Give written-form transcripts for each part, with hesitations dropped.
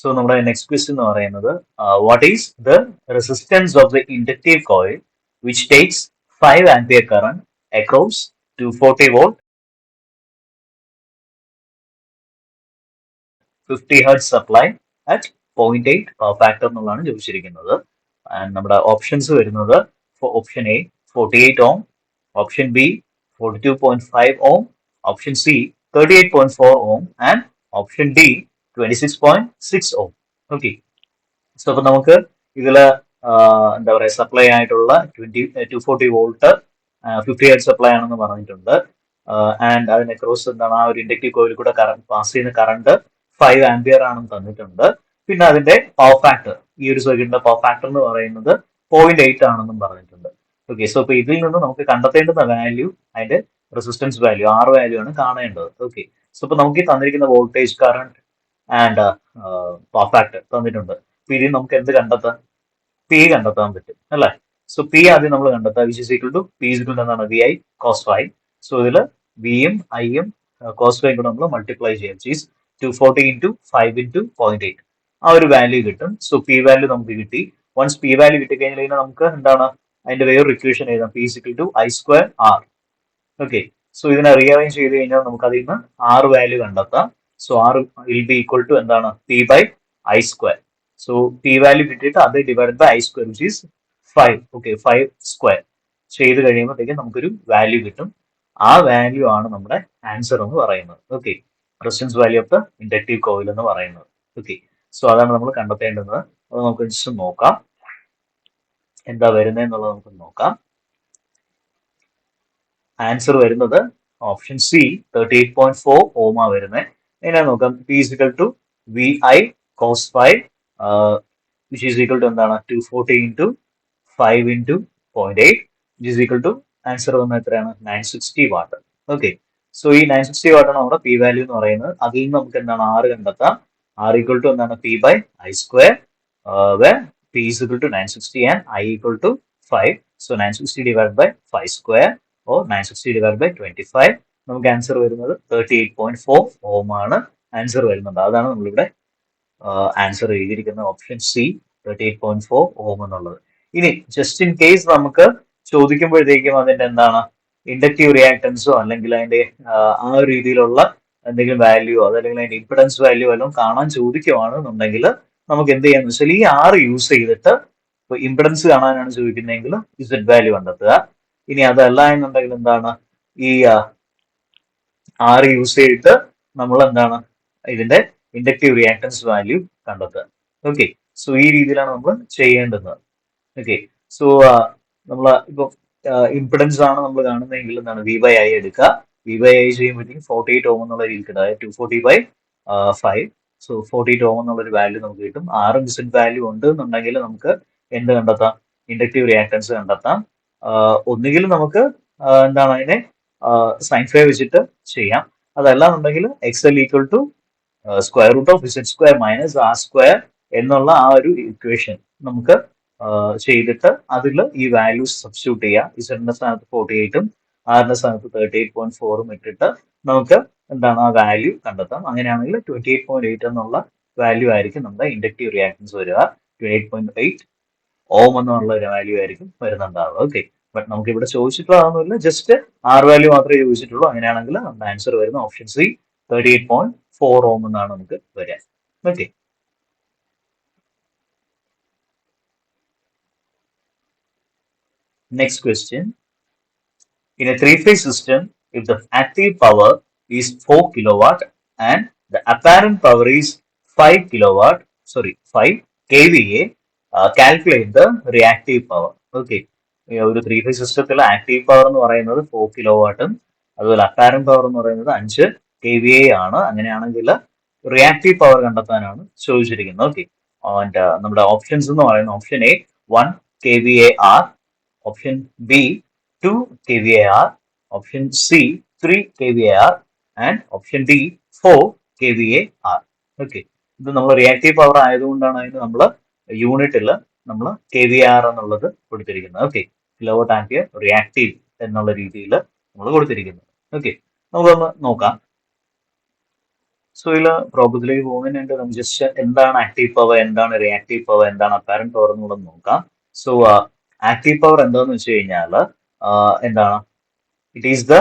So നമ്മുടെ next question എന്ന് പറയുന്നത് what is the resistance of the inductive coil which takes 5 ampere current across 240 volt 50 hertz supply at 0.8 power factor എന്നുള്ളതാണ് ചോദിച്ചിരിക്കുന്നത്. And നമ്മുടെ options വരുന്നത് option A 48 ohm, option B 42.5 ohm, option C 38.4 ohm and option D 26.6 ohm. Okay, so അപ്പൊ നമുക്ക് ഇതില് എന്താ പറയാ supply ആയിട്ടുള്ള 240 വോൾട്ട് 50 ഹെർട്സ് സപ്ലൈ ആണെന്ന് പറഞ്ഞിട്ടുണ്ട്. ആൻഡ് അതിന് ക്രോസ് എന്താണ് ആ ഒരു ഇൻഡക്റ്റീവ് കോയിൽ കൂടെ പാസ് ചെയ്യുന്ന കറണ്ട് 5 ആംപിയർ ആണെന്ന് തന്നിട്ടുണ്ട്. പിന്നെ അതിന്റെ പവർ ഫാക്ടർ, ഈ ഒരു സർക്യൂട്ടിന്റെ പവർ ഫാക്ടർ എന്ന് പറയുന്നത് 0.8 ആണെന്നും പറഞ്ഞിട്ടുണ്ട്. ഓക്കെ, സോ അപ്പൊ ഇതിൽ നിന്ന് നമുക്ക് കണ്ടെത്തേണ്ടുന്ന വാല്യൂ അതിന്റെ റെസിസ്റ്റൻസ് വാല്യൂ വാല്യൂ ആണ് കാണേണ്ടത്. ഓക്കെ, സോ അപ്പൊ നമുക്ക് ഈ തന്നിരിക്കുന്ന voltage current and power factor തന്നിട്ടുണ്ട്. അപ്പൊ ഇതിൽ നമുക്ക് എന്ത് കണ്ടെത്താം? പി കണ്ടെത്താൻ പറ്റും അല്ലെ? സോ പി ആദ്യം നമ്മൾ കണ്ടെത്താം. Which is equal to P is equal to എന്താണ്? V I cos phi. So ഇതില് വിയും ഐയും കോസ് ഫൈവ് കൂടെ നമ്മൾ മൾട്ടിപ്ലൈ ചെയ്യാം. ചീസ് 240 ഇൻറ്റു 5 ഇൻറ്റു 0.8 ആ ഒരു വാല്യൂ കിട്ടും. സോ പി വാല്യൂ നമുക്ക് കിട്ടി. വൺസ് പി വാല്യൂ കിട്ടിക്കഴിഞ്ഞാൽ നമുക്ക് എന്താണ് അതിന്റെ വേറൊരു ഇക്വേഷൻ എഴുതാം. P is equal to I square R. Okay, so ഇതിനെ റീഅറേഞ്ച് ചെയ്ത് കഴിഞ്ഞാൽ നമുക്ക് അതിൽ നിന്ന് ആർ വാല്യൂ കണ്ടെത്താം. So R will be equal to എന്താണ്? P by I square. So P value കിട്ടിയിട്ട് അത് divide by I square which is 5. Okay, 5 square ചെയ്ത് കഴിയുമ്പോഴത്തേക്കും നമുക്കൊരു വാല്യൂ കിട്ടും. ആ വാല്യൂ ആണ് നമ്മുടെ ആൻസർ എന്ന് പറയുന്നത്. Okay, resistance value of the inductive coil എന്ന് പറയുന്നത്. ഓക്കെ, സോ അതാണ് നമ്മൾ കണ്ടെത്തേണ്ടത്. അത് നമുക്ക് ജസ്റ്റ് നോക്കാം എന്താ വരുന്നത് എന്നുള്ളത് നമുക്ക് നോക്കാം. ആൻസർ വരുന്നത് ഓപ്ഷൻ സി 38.4 ഓമാ വരുന്നത്. എങ്ങനെ നോക്കാം? P is equal to V I cos 5 which is equal to എന്താണ്? 240 into 5 into 0.8 which is equal to answer വന്നത് എത്രയാണ്? 960 വാട്ട്. ഓക്കെ, സോ ഈ 960 വാട്ടാണ് നമ്മുടെ പി വാല്യൂ എന്ന് പറയുന്നത്. അതിൽ നിന്ന് നമുക്ക് എന്താണ് ആറ് കണ്ടെത്താം. ആർ ഈക്വൽ ടു എന്താണ്? P by I square where p is equal to 960 and I equal to 5. So 960 divided by 5 square or 960 divided by 25. നമുക്ക് ആൻസർ വരുന്നത് 38.4 ഓം ആണ് ആൻസർ വരുന്നത്. അതാണ് നമ്മളിവിടെ ആൻസർ എഴുതിയിരിക്കുന്ന ഓപ്ഷൻ സി 38.4 ഓം എന്നുള്ളത്. ഇനി ജസ്റ്റ് ഇൻ കേസ് നമുക്ക് ചോദിക്കുമ്പോഴത്തേക്കും അതിന്റെ എന്താണ് ഇൻഡക്റ്റീവ് റിയാക്ടൻസോ അല്ലെങ്കിൽ അതിന്റെ ആ ഒരു രീതിയിലുള്ള എന്തെങ്കിലും വാല്യൂ അതല്ലെങ്കിൽ അതിന്റെ ഇംപിഡൻസ് വാല്യൂ എല്ലാം കാണാൻ ചോദിക്കുവാണെന്നുണ്ടെങ്കിൽ നമുക്ക് എന്ത് ചെയ്യാന്ന് വെച്ചാൽ ഈ ആറ് യൂസ് ചെയ്തിട്ട് ഇപ്പൊ ഇംപിഡൻസ് കാണാനാണ് ചോദിക്കുന്നതെങ്കിൽ ഇസഡ് വാല്യൂ കണ്ടെത്തുക. ഇനി അതല്ല എന്നുണ്ടെങ്കിൽ എന്താണ് ഈ ആറ് യൂസ് ചെയ്തിട്ട് നമ്മൾ എന്താണ് ഇതിന്റെ ഇൻഡക്റ്റീവ് റിയാക്ടൻസ് വാല്യൂ കണ്ടെത്തുക. ഓക്കെ, സോ ഈ രീതിയിലാണ് നമ്മൾ ചെയ്യേണ്ടത്. ഓക്കെ, സോ നമ്മൾ ഇപ്പൊ ഇംപിഡൻസ് ആണ് നമ്മൾ കാണുന്നതെങ്കിൽ എന്താണ് വി ബൈ ഐ എടുക്കുക. വി ബൈ ഐ ചെയ്യുമ്പോഴത്തേക്കും 48 ഓം എന്നുള്ള രീതിയിൽ അതായത് 240/5. സോ 48 ഓം എന്നുള്ള ഒരു വാല്യൂ നമുക്ക് കിട്ടും. ആറ് ഡിസിറ്റ് വാല്യൂ ഉണ്ട് എന്നുണ്ടെങ്കിൽ നമുക്ക് എന്ത് കണ്ടെത്താം? ഇൻഡക്റ്റീവ് റിയാക്ടൻസ് കണ്ടെത്താം. ഒന്നുകിൽ നമുക്ക് എന്താണ് അതിനെ സൈൻ ഫൈവ് വെച്ചിട്ട് ചെയ്യാം. അതല്ല എന്നുണ്ടെങ്കിൽ X L equal to square root of Z square minus R square എന്നുള്ള ആ ഒരു ഇക്വേഷൻ നമുക്ക് ചെയ്തിട്ട് അതിൽ ഈ വാല്യൂസ് സബ്സ്റ്റിറ്റ്യൂട്ട് ചെയ്യുക. ഇസഡിന്റെ സ്ഥാനത്ത് 48ഉം ആറിന്റെ സ്ഥാനത്ത് 38.4ഉം ഇട്ടിട്ട് നമുക്ക് എന്താണ് ആ വാല്യൂ കണ്ടെത്താം. അങ്ങനെയാണെങ്കിൽ 28.8 എന്നുള്ള വാല്യൂ ആയിരിക്കും നമ്മുടെ ഇൻഡക്റ്റീവ് റിയാക്ടൻസ് വരിക. 28.8 ഓം എന്നുള്ള ഒരു വാല്യൂ ആയിരിക്കും വരുന്നുണ്ടാവുക. ഓക്കെ, ബട്ട് നമുക്ക് ഇവിടെ ചോദിച്ചിട്ടുള്ളതൊന്നുമില്ല, ജസ്റ്റ് ആർ വാല്യൂ മാത്രമേ ചോദിച്ചിട്ടുള്ളൂ. അങ്ങനെയാണെങ്കിൽ നമ്മുടെ ആൻസർ വരുന്ന ഓപ്ഷൻ സി 38.4 ഓം എന്നാണ് നമുക്ക് വരിക. Okay, next question. In a three-phase system, if the active power is 4 kilowatt and the apparent power is 5 kVA, calculate the reactive power. Okay, ഒരു ത്രീ ഫേസ് സിസ്റ്റത്തിൽ active power എന്ന് പറയുന്നത് 4 കിലോവാട്ടും അതുപോലെ apparent power എന്ന് പറയുന്നത് 5 kVA ആണ്. അങ്ങനെയാണെങ്കിൽ reactive power കണ്ടെത്താനാണ് ചോദിച്ചിരിക്കുന്നത്. ഓക്കെ, ആൻഡ് നമ്മുടെ ഓപ്ഷൻസ് എന്ന് പറയുന്നത് option A 1 kVAR, option B 2 kVAR, option C 3 kVAR and option D 4 kVAR. Okay, ഇത് നമ്മൾ റിയാക്റ്റീവ് പവർ ആയതുകൊണ്ടാണ് അതിന് നമ്മൾ യൂണിറ്റിൽ നമ്മൾ kVAR എന്നുള്ളത് കൊടുത്തിരിക്കുന്നത്. ഓക്കെ, കിലോവാട്ട് ആംപിയർ റിയാക്റ്റീവ് എന്നുള്ള രീതിയിൽ നമ്മൾ കൊടുത്തിരിക്കുന്നത്. ഓക്കെ, നമുക്കൊന്ന് നോക്കാം. സോ ഇതിൽ പ്രോബബിലിറ്റി പോകുന്നതിനുണ്ട് നമുക്ക് ജസ്റ്റ് എന്താണ് ആക്റ്റീവ് പവർ, എന്താണ് റിയാക്റ്റീവ് പവർ, എന്താണ് അപ്പാരന്റ് പവർ എന്നുകൂടെ നോക്കാം. സോ ആക്റ്റീവ് പവർ എന്താന്ന് വെച്ച് കഴിഞ്ഞാൽ എന്താണ്, it is the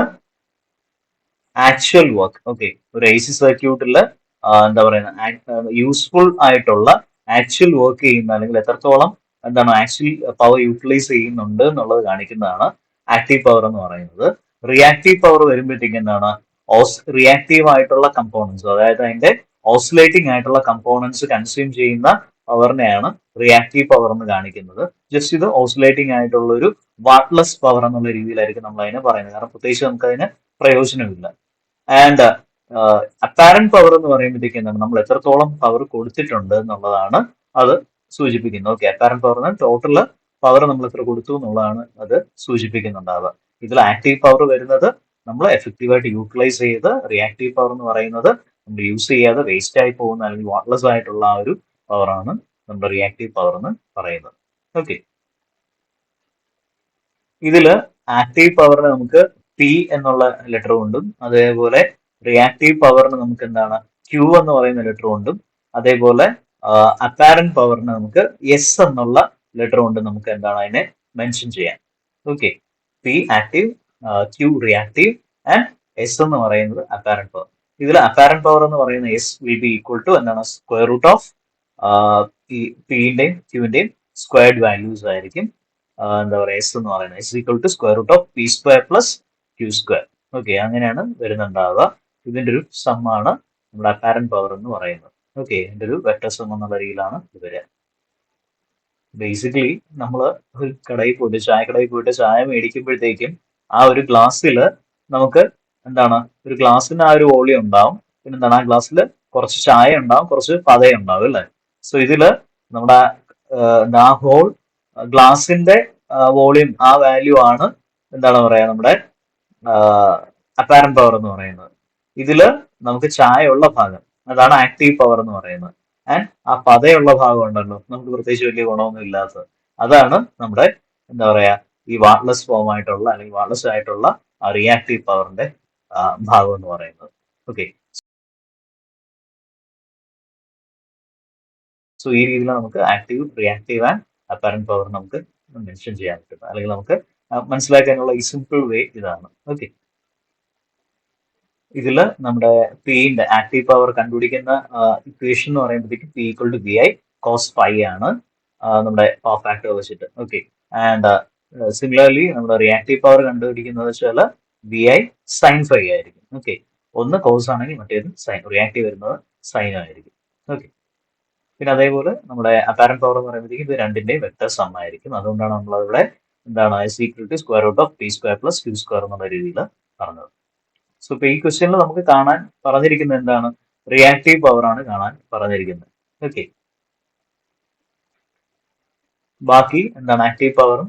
actual work. Okay, ഒരു എ സി സർക്യൂട്ടിൽ എന്താ പറയുക, യൂസ്ഫുൾ ആയിട്ടുള്ള ആക്ച്വൽ വർക്ക് ചെയ്യുന്ന, അല്ലെങ്കിൽ എത്രത്തോളം എന്താണ് ആക്ച്വലി പവർ യൂട്ടിലൈസ് ചെയ്യുന്നുണ്ട് എന്നുള്ളത് കാണിക്കുന്നതാണ് ആക്റ്റീവ് പവർ എന്ന് പറയുന്നത്. റിയാക്റ്റീവ് പവർ വരുമ്പോഴത്തേക്ക് എന്താണ്, റിയാക്റ്റീവ് ആയിട്ടുള്ള കമ്പോണൻസ്, അതായത് അതിന്റെ ഓസിലേറ്റിംഗ് ആയിട്ടുള്ള കമ്പോണൻസ് കൺസ്യൂം ചെയ്യുന്ന പവറിനെയാണ് റിയാക്റ്റീവ് പവർ എന്ന് കാണിക്കുന്നത്. ജസ്റ്റ് ഇത് ഓസിലേറ്റിംഗ് ആയിട്ടുള്ള ഒരു വാട്ട്ലെസ് പവർ എന്നുള്ള രീതിയിലായിരിക്കും നമ്മൾ അതിനെ പറയുന്നത്, കാരണം പ്രത്യേകിച്ച് നമുക്ക് അതിന് പ്രയോജനമില്ല. ആൻഡ് അപ്പാരന്റ് പവർ എന്ന് പറയുമ്പോഴത്തേക്ക് എന്താണ്, നമ്മൾ എത്രത്തോളം പവർ കൊടുത്തിട്ടുണ്ട് എന്നുള്ളതാണ് അത് സൂചിപ്പിക്കുന്നത്. Okay, apparent power total power നമ്മൾ എത്ര കൊടുത്തു എന്നുള്ളതാണ് അത് സൂചിപ്പിക്കുന്നുണ്ടാവുക. ഇതിൽ ആക്റ്റീവ് പവർ വരുന്നത് നമ്മൾ എഫക്റ്റീവായിട്ട് യൂട്ടിലൈസ് ചെയ്ത്, റിയാക്റ്റീവ് പവർ എന്ന് പറയുന്നത് നമ്മൾ യൂസ് ചെയ്യാതെ വേസ്റ്റ് ആയി പോകുന്ന അല്ലെങ്കിൽ വാട്ട്ലെസ് ആയിട്ടുള്ള ആ ഒരു പവറാണ് നമ്മുടെ റിയാക്റ്റീവ് പവർ എന്ന് പറയുന്നത്. ഓക്കെ, ഇതില് ആക്റ്റീവ് പവറിന് നമുക്ക് പി എന്നുള്ള ലെറ്റർ കൊണ്ടും, അതേപോലെ റിയാക്റ്റീവ് പവറിന് നമുക്ക് എന്താണ് ക്യൂ എന്ന് പറയുന്ന ലെറ്റർ കൊണ്ടും, അതേപോലെ അപ്പാരന്റ് പവറിന് നമുക്ക് എസ് എന്നുള്ള ലെറ്റർ കൊണ്ട് നമുക്ക് എന്താണ് അതിനെ മെൻഷൻ ചെയ്യാം. Okay, P active, Q reactive, and S എന്ന് പറയുന്നത് അപ്പാരന്റ് പവർ. ഇതിൽ അപ്പാരന്റ് പവർ എന്ന് പറയുന്ന S will be equal to എന്താണ്, സ്ക്വയർ റൂട്ട് ഓഫ് പിന്റെയും ക്യൂവിന്റെയും സ്ക്വയർഡ് വാല്യൂസ് ആയിരിക്കും. എന്താ പറയുക, എസ് എന്ന് പറയുന്നത് S equal to square root of P square plus Q square. Okay, അങ്ങനെയാണ് വരുന്നുണ്ടാവുക. ഇതിന്റെ ഒരു സമ്മാണ് നമ്മുടെ അപ്പാരന്റ് പവർ എന്ന് പറയുന്നത്. ഓക്കെ, ഇതിന്റെ ഒരു വെക്ടർ സം എന്നുള്ള രീതിയിലാണ് ഇത് വരിക. ബേസിക്കലി നമ്മൾ ഒരു കടയിൽ പോയിട്ട്, ചായക്കടയിൽ പോയിട്ട് ചായ മേടിക്കുമ്പോഴത്തേക്കും ആ ഒരു ഗ്ലാസ്സിൽ നമുക്ക് എന്താണ്, ഒരു ഗ്ലാസ്സിന് ആ ഒരു വോളിയം ഉണ്ടാവും, പിന്നെ എന്താണ് ആ ഗ്ലാസ്സിൽ കുറച്ച് ചായ ഉണ്ടാവും, കുറച്ച് പതയും ഉണ്ടാവും അല്ലേ. സോ ഇതില് നമ്മുടെ ആ ഹോൾ ഗ്ലാസിന്റെ വോളിയം, ആ വാല്യൂ ആണ് എന്താണ് പറയാ നമ്മുടെ അപ്പാരന്റ് പവർ എന്ന് പറയുന്നത്. ഇതില് നമുക്ക് ചായ ഉള്ള ഭാഗം, അതാണ് ആക്റ്റീവ് പവർ എന്ന് പറയുന്നത്. ആൻഡ് ആ പതയുള്ള ഭാഗം ഉണ്ടല്ലോ, നമുക്ക് പ്രത്യേകിച്ച് വലിയ ഗുണമൊന്നും ഇല്ലാത്തത്, അതാണ് നമ്മുടെ എന്താ പറയാ ഈ വാട്ട്ലെസ് ഫോം ആയിട്ടുള്ള അല്ലെങ്കിൽ വാട്ട്ലെസ് ആയിട്ടുള്ള ആ റിയാക്റ്റീവ് പവറിന്റെ ഭാഗം എന്ന് പറയുന്നത്. ഓക്കെ, സോ ഈ രീതിയിൽ നമുക്ക് active, reactive and apparent power നമുക്ക് മെൻഷൻ ചെയ്യാൻ പറ്റും, അല്ലെങ്കിൽ നമുക്ക് മനസ്സിലാക്കാനുള്ള ഈ സിമ്പിൾ വേ ഇതാണ്. ഓക്കെ, ഇതില് നമ്മുടെ പിന്റെ ആക്റ്റീവ് പവർ കണ്ടുപിടിക്കുന്ന ഇക്വേഷൻ എന്ന് പറയുമ്പോഴത്തേക്ക് P equal to V I cos phi ആണ് നമ്മുടെ പവർ ഫാക്ടർ വെച്ചിട്ട്. ഓക്കെ, ആൻഡ് സിമിലർലി നമ്മുടെ റിയാക്റ്റീവ് പവർ കണ്ടുപിടിക്കുന്നത് വെച്ചാൽ വി ഐ സൈൻ ഫൈ ആയിരിക്കും. ഓക്കെ, ഒന്ന് കോസ് ആണെങ്കിൽ മറ്റേത് സൈൻ, റിയാക്റ്റീവ് വരുന്നത് സൈൻ ആയിരിക്കും. ഓക്കെ, പിന്നെ അതേപോലെ നമ്മുടെ അപ്പാരന്റ് പവർ എന്ന് പറയുമ്പോഴത്തേക്ക് ഇത് രണ്ടിന്റെയും വെക്ടർ സം ആയിരിക്കും. അതുകൊണ്ടാണ് നമ്മൾ ഇവിടെ എന്താണ് equal to square root of P square plus Q square എന്നുള്ള രീതിയിൽ പറഞ്ഞത്. സോ ഇപ്പൊ ഈ ക്വസ്റ്റ്യനിൽ നമുക്ക് കാണാൻ പറഞ്ഞിരിക്കുന്നത് എന്താണ്, റിയാക്റ്റീവ് പവർ ആണ് കാണാൻ പറഞ്ഞിരിക്കുന്നത്. ഓക്കെ, ബാക്കി എന്താണ് ആക്റ്റീവ് പവറും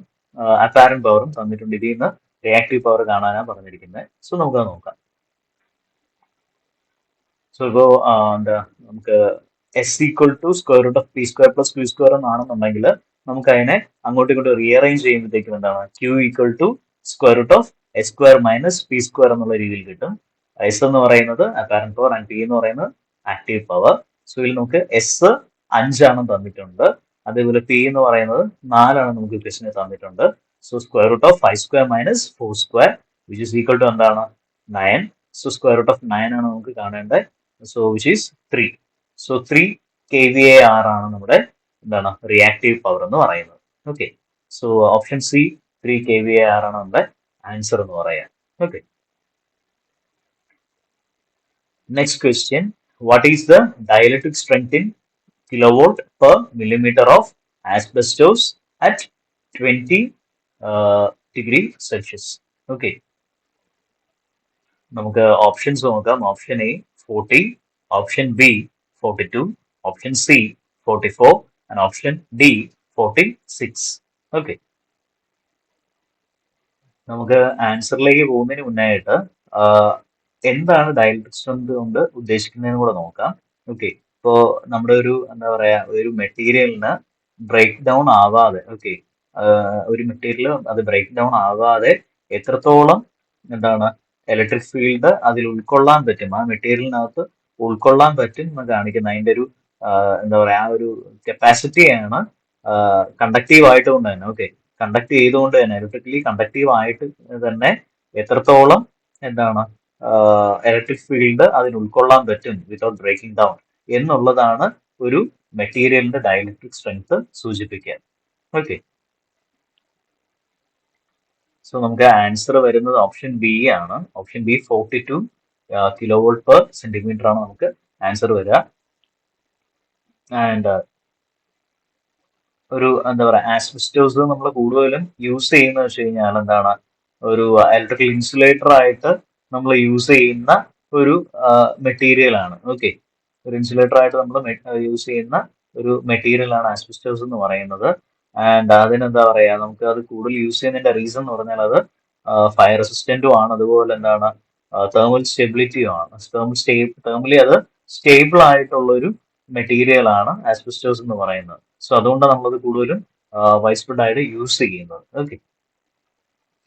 അപ്പാരന്റ് പവറും തന്നിട്ടുണ്ട്. ഇതിൽ നിന്ന് റിയാക്റ്റീവ് പവർ കാണാനാണ് പറഞ്ഞിരിക്കുന്നത്. സോ നമുക്കത് നോക്കാം. സോ ഇപ്പോ എന്താ നമുക്ക് S equal to square root of P square plus Q square എന്നാണെന്നുണ്ടെങ്കിൽ നമുക്ക് അതിനെ അങ്ങോട്ടും ഇങ്ങോട്ടും റീഅറേഞ്ച് ചെയ്യുമ്പോഴത്തേക്കും എന്താണ് Q equal to square root of S square minus P square എന്നുള്ള രീതിയിൽ കിട്ടും. എസ് എന്ന് പറയുന്നത് അപ്പാരന്റ് പവർ ആൻഡ് പി എന്ന് പറയുന്നത് ആക്റ്റീവ് പവർ. സോ ഇതിൽ നമുക്ക് എസ് 5 തന്നിട്ടുണ്ട്, അതേപോലെ പി എന്ന് പറയുന്നത് 4 നമുക്ക് ക്വസ്റ്റിന് തന്നിട്ടുണ്ട്. So square root of 5 square minus 4 square which is equal to എന്താണ് 9. സോ സ്ക്വയർ റൂട്ട് ഓഫ് 9 ആണ് നമുക്ക് കാണേണ്ടത്. So which is 3. So 3 kVAr ആണ് നമ്മുടെ എന്താണ് റിയാക്റ്റീവ് പവർ എന്ന് പറയുന്നത്. Okay, so option C 3 kVAr ആണ് നമ്മുടെ ആൻസർ എന്ന് പറയാം. Okay, next question, what is the dielectric strength in kilovolt per millimeter of asbestos at 20 degree Celsius. Okay, നമുക്ക് ഓപ്ഷൻസ് നോക്കാം. Option A 40, option B 42, option C 44 and option D 46. Okay, നമുക്ക് ആൻസറിലേക്ക് പോകുന്നതിന് മുന്നായിട്ട് എന്താണ് ഡയലക്ട്രിക് സ്ട്രെങ്ത് കൊണ്ട് ഉദ്ദേശിക്കുന്നതെന്ന് കൂടെ നോക്കാം. ഓക്കെ, ഇപ്പോ നമ്മുടെ ഒരു എന്താ പറയാ ഒരു മെറ്റീരിയലിന് ബ്രേക്ക് ഡൗൺ ആവാതെ, ഓക്കെ, ഒരു മെറ്റീരിയൽ അത് ബ്രേക്ക് ഡൗൺ ആവാതെ എത്രത്തോളം എന്താണ് ഇലക്ട്രിക് ഫീൽഡ് അതിൽ ഉൾക്കൊള്ളാൻ പറ്റും, ആ മെറ്റീരിയലിനകത്ത് ഉൾക്കൊള്ളാൻ പറ്റും എന്ന് കാണിക്കുന്ന അതിന്റെ ഒരു എന്താ പറയാ ആ ഒരു കപ്പാസിറ്റിയാണ് കണ്ടക്റ്റീവ് ആയിട്ടുകൊണ്ട് തന്നെ. ഓക്കെ, കണ്ടക്ട് ചെയ്തുകൊണ്ട് തന്നെ ഇലക്ട്രിക്കലി കണ്ടക്റ്റീവ് ആയിട്ട് തന്നെ എത്രത്തോളം എന്താണ് ഇലക്ട്രിക് ഫീൽഡ് അതിന് ഉൾക്കൊള്ളാൻ പറ്റും വിതൗട്ട് ബ്രേക്കിംഗ് ഡൗൺ എന്നുള്ളതാണ് ഒരു മെറ്റീരിയലിന്റെ ഡയലക്ട്രിക് സ്ട്രെങ്ത് സൂചിപ്പിക്കുക. ഓക്കെ, സോ നമുക്ക് ആൻസർ വരുന്നത് ഓപ്ഷൻ ബി ആണ്. Option B 42 kilo volt per centimetre ആണ് നമുക്ക് ആൻസർ വരിക. ആൻഡ് ഒരു എന്താ പറയാ ആസ്ബസ്റ്റോസ് നമ്മൾ കൂടുതലും യൂസ് ചെയ്യുന്നത് വെച്ച് കഴിഞ്ഞാൽ എന്താണ് ഒരു ഇലക്ട്രിക്കൽ ഇൻസുലേറ്റർ ആയിട്ട് നമ്മൾ യൂസ് ചെയ്യുന്ന ഒരു മെറ്റീരിയൽ ആണ്. ഓക്കെ, ഒരു ഇൻസുലേറ്റർ ആയിട്ട് നമ്മൾ യൂസ് ചെയ്യുന്ന ഒരു മെറ്റീരിയൽ ആണ് ആസ്ബസ്റ്റോസ് എന്ന് പറയുന്നത്. ആൻഡ് അതിനെന്താ പറയാ നമുക്ക് അത് കൂടുതൽ യൂസ് ചെയ്യുന്നതിന്റെ റീസൺ എന്ന് പറഞ്ഞാൽ അത് ഫയർ റെസിസ്റ്റന്റും ആണ്, അതുപോലെ എന്താണ് തേർമൽ സ്റ്റെബിലിറ്റിയും ആണ്. തേർമലി അത് സ്റ്റേബിൾ ആയിട്ടുള്ള ഒരു മെറ്റീരിയൽ ആണ് ആസ്ബസ്റ്റോസ് എന്ന് പറയുന്നത്. സോ അതുകൊണ്ടാണ് നമ്മളത് കൂടുതലും വൈഡ് സ്പ്രെഡ് ആയിട്ട് യൂസ് ചെയ്യുന്നത്. ഓക്കെ,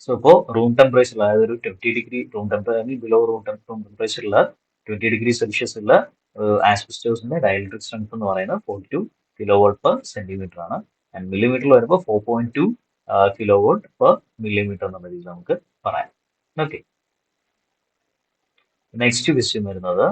സോ ഇപ്പോൾ റൂം ടെമ്പറേച്ചർ അതായത് ഒരു 20 degree room temperature below room ടെമ്പറേച്ചറിൽ 20 ഡിഗ്രി സെൽഷ്യസിൽ ആസ്ബസ്റ്റോസിന്റെ ഡയലക്ട്രിക് സ്ട്രെങ്ത് എന്ന് പറയുന്നത് 42 കിലോ വോൾട്ട് പെർ സെന്റിമീറ്റർ ആണ്. ആൻഡ് മില്ലിമീറ്ററിൽ വരുമ്പോൾ 4.2 കിലോ വോൾട്ട് പെർ മില്ലിമീറ്റർ എന്നുള്ള രീതിയിൽ നമുക്ക് പറയാം. ഓക്കെ, നെക്സ്റ്റ് ക്വസ്റ്റ്യൻ വരുന്നത്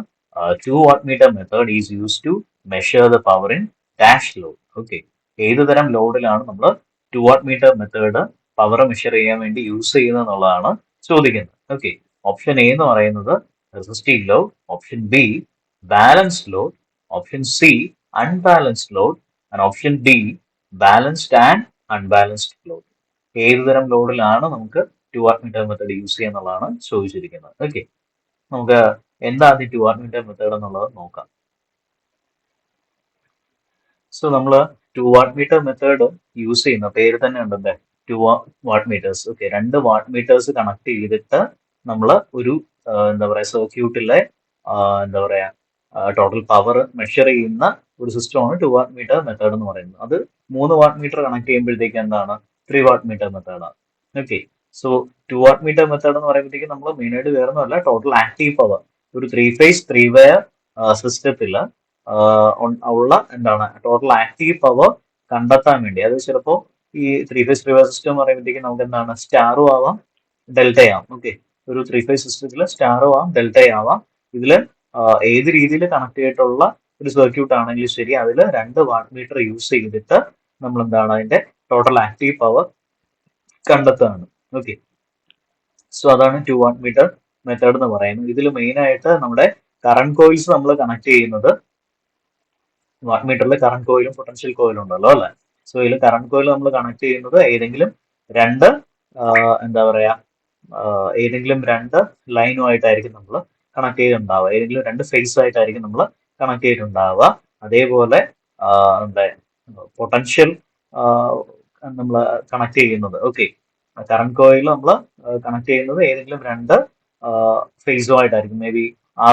2 watt meter method is use to measure the power in dash load. Okay, ഏത് തരം ലോഡിലാണ് നമ്മൾ 2 watt meter method power measure ചെയ്യാൻ വേണ്ടി യൂസ് ചെയ്യുന്നത് എന്നുള്ളതാണ് ചോദിക്കുന്നത്. ഓക്കെ, ഓപ്ഷൻ എ എന്ന് പറയുന്നത് resistive load, option B balanced load, option C unbalanced load, and option D balanced and unbalanced load. ഏത് തരം ലോഡിലാണ് നമുക്ക് 2 വാട്ട് മീറ്റർ മെത്തേഡ് യൂസ് ചെയ്യുക എന്നുള്ളതാണ് ചോദിച്ചിരിക്കുന്നത്. ഓക്കെ, നമുക്ക് എന്താണ് 2 വാട്ട് മീറ്റർ മെത്തേഡ് എന്നുള്ളത് നോക്കാം. സോ നമ്മൾ 2 വാട്ട് മീറ്റർ മെത്തേഡ് യൂസ് ചെയ്യുന്ന പേര് തന്നെ ഉണ്ടല്ലേ, 2 watt meters. Okay, 2 watt meters connect ചെയ്തിട്ട് നമ്മൾ ഒരു എന്താ പറയാ സർക്യൂട്ടിലെ എന്താ പറയാ ടോട്ടൽ പവർ മെഷർ ചെയ്യുന്ന ഒരു സിസ്റ്റമാണ് 2 വാട്ട് മീറ്റർ മെത്തേഡ് എന്ന് പറയുന്നത്. അത് 3 വാട്ട് മീറ്റർ കണക്ട് ചെയ്യുമ്പോഴത്തേക്ക് എന്താണ് 3 വാട്ട് മീറ്റർ മെത്തേഡാണ്. Okay, so 2 watt meter method എന്ന് പറയുമ്പോഴത്തേക്ക് നമ്മൾ മെയിനായിട്ട് വേറൊന്നുമല്ല, ടോട്ടൽ ആക്റ്റീവ് പവർ ഒരു 3 ഫേസ് 3 വയർ സിസ്റ്റത്തിൽ ഉള്ള എന്താണ് ടോട്ടൽ ആക്റ്റീവ് പവർ കണ്ടെത്താൻ വേണ്ടി. അത് ചിലപ്പോൾ ഈ 3 ഫേസ് 3 വയർ സിസ്റ്റം എന്ന് പറയുമ്പോഴത്തേക്ക് നമുക്ക് എന്താണ് സ്റ്റാറും ആവാം ഡെൽറ്റയാവാം. ഓക്കെ, ഒരു 3 ഫേസ് സിസ്റ്റത്തിൽ സ്റ്റാറും ആവാം ഡെൽറ്റയാവാം. ഇതിൽ ഏത് രീതിയിൽ കണക്ട് ചെയ്തിട്ടുള്ള ഒരു സർക്യൂട്ട് ആണെങ്കിലും ശരി, അതിൽ 2 വാട്ട് മീറ്റർ യൂസ് ചെയ്തിട്ട് നമ്മൾ എന്താണ് അതിന്റെ ടോട്ടൽ ആക്റ്റീവ് പവർ കണ്ടെത്തുകയാണ്. ഓക്കെ, സോ അതാണ് 2 വാട്ട് മീറ്റർ മെത്തേഡ് എന്ന് പറയുന്നത്. ഇതിൽ മെയിൻ ആയിട്ട് നമ്മുടെ കറണ്ട് കോയിൽസ് നമ്മൾ കണക്ട് ചെയ്യുന്നത്, വാട്ട് മീറ്ററിൽ കറണ്ട് കോയിലും പൊട്ടൻഷ്യൽ കോയിലും ഉണ്ടല്ലോ അല്ലെ. സോ ഇതിൽ കറണ്ട് കോയിൽ നമ്മൾ കണക്ട് ചെയ്യുന്നത് ഏതെങ്കിലും രണ്ട് എന്താ പറയാ ഏതെങ്കിലും രണ്ട് ലൈനുമായിട്ടായിരിക്കും നമ്മൾ കണക്ട് ചെയ്തിട്ടുണ്ടാവുക, ഏതെങ്കിലും 2 ഫേസ് ആയിട്ടായിരിക്കും നമ്മൾ കണക്ട് ചെയ്തിട്ടുണ്ടാവുക. അതേപോലെ എന്താ പൊട്ടൻഷ്യൽ നമ്മൾ കണക്ട് ചെയ്യുന്നത്. ഓക്കെ, കറണ്ട് കോയിൽ നമ്മൾ കണക്ട് ചെയ്യുന്നത് ഏതെങ്കിലും 2 ഫേസുമായിട്ടായിരിക്കും. മേ ബി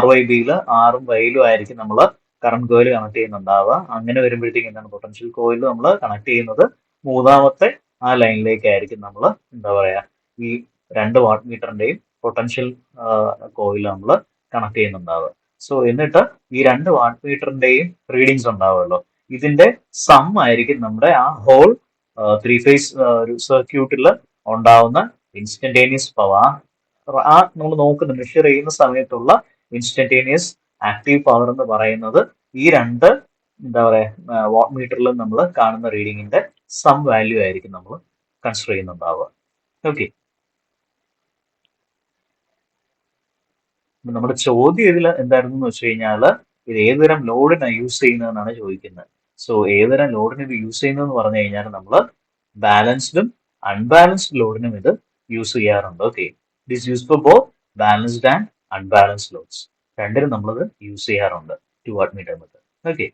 RYBയിൽ ആറും വൈയിലും ആയിരിക്കും നമ്മൾ കറണ്ട് കോയിൽ കണക്ട് ചെയ്യുന്നുണ്ടാവുക. അങ്ങനെ വരുമ്പോഴത്തേക്ക് എന്താണ് പൊട്ടൻഷ്യൽ കോയിൽ നമ്മൾ കണക്ട് ചെയ്യുന്നത് മൂന്നാമത്തെ ആ ലൈനിലേക്കായിരിക്കും നമ്മൾ എന്താ പറയാ ഈ 2 വാട്ട് മീറ്ററിന്റെയും പൊട്ടൻഷ്യൽ കോയിൽ നമ്മൾ കണക്ട് ചെയ്യുന്നുണ്ടാവുക. സോ എന്നിട്ട് ഈ 2 വാട്ട് മീറ്ററിന്റെയും റീഡിങ്സ് ഉണ്ടാവുമല്ലോ, ഇതിന്റെ സം ആയിരിക്കും നമ്മുടെ ആ ഹോൾ 3 ഫേസ് ഒരു സർക്യൂട്ടിൽ ഉണ്ടാവുന്ന ഇൻസ്റ്റന്റേനിയസ് പവർ. ആ നമ്മൾ നോക്കുന്ന മെഷർ ചെയ്യുന്ന സമയത്തുള്ള ഇൻസ്റ്റന്റേനിയസ് ആക്റ്റീവ് പവർ എന്ന് പറയുന്നത് ഈ എന്താ പറയാ വാട്ട് മീറ്ററിൽ നമ്മൾ കാണുന്ന റീഡിങ്ങിന്റെ സം വാല്യൂ ആയിരിക്കും നമ്മൾ കൺസിഡർ ചെയ്യുന്നുണ്ടാവുക. ഓക്കെ, നമ്മുടെ ചോദ്യം ഇതിൽ എന്തായിരുന്നു എന്ന് വെച്ച് കഴിഞ്ഞാൽ ഇത് ഏതുതരം ലോഡിനാണ് യൂസ് ചെയ്യുന്നതെന്നാണ് ചോദിക്കുന്നത്. സോ ഏതുതരം ലോഡിന് ഇത് യൂസ് ചെയ്യുന്നതെന്ന് പറഞ്ഞു കഴിഞ്ഞാൽ നമ്മൾ ബാലൻസ്ഡും അൺബാലൻസ്ഡ് ലോഡിനും ഇത് യൂസ് ചെയ്യാറുണ്ട്. Okay, it is use for both balanced and unbalanced loads. രണ്ടിനും നമ്മളത് യൂസ് ചെയ്യാറുണ്ട് 2 watt meter method. Okay,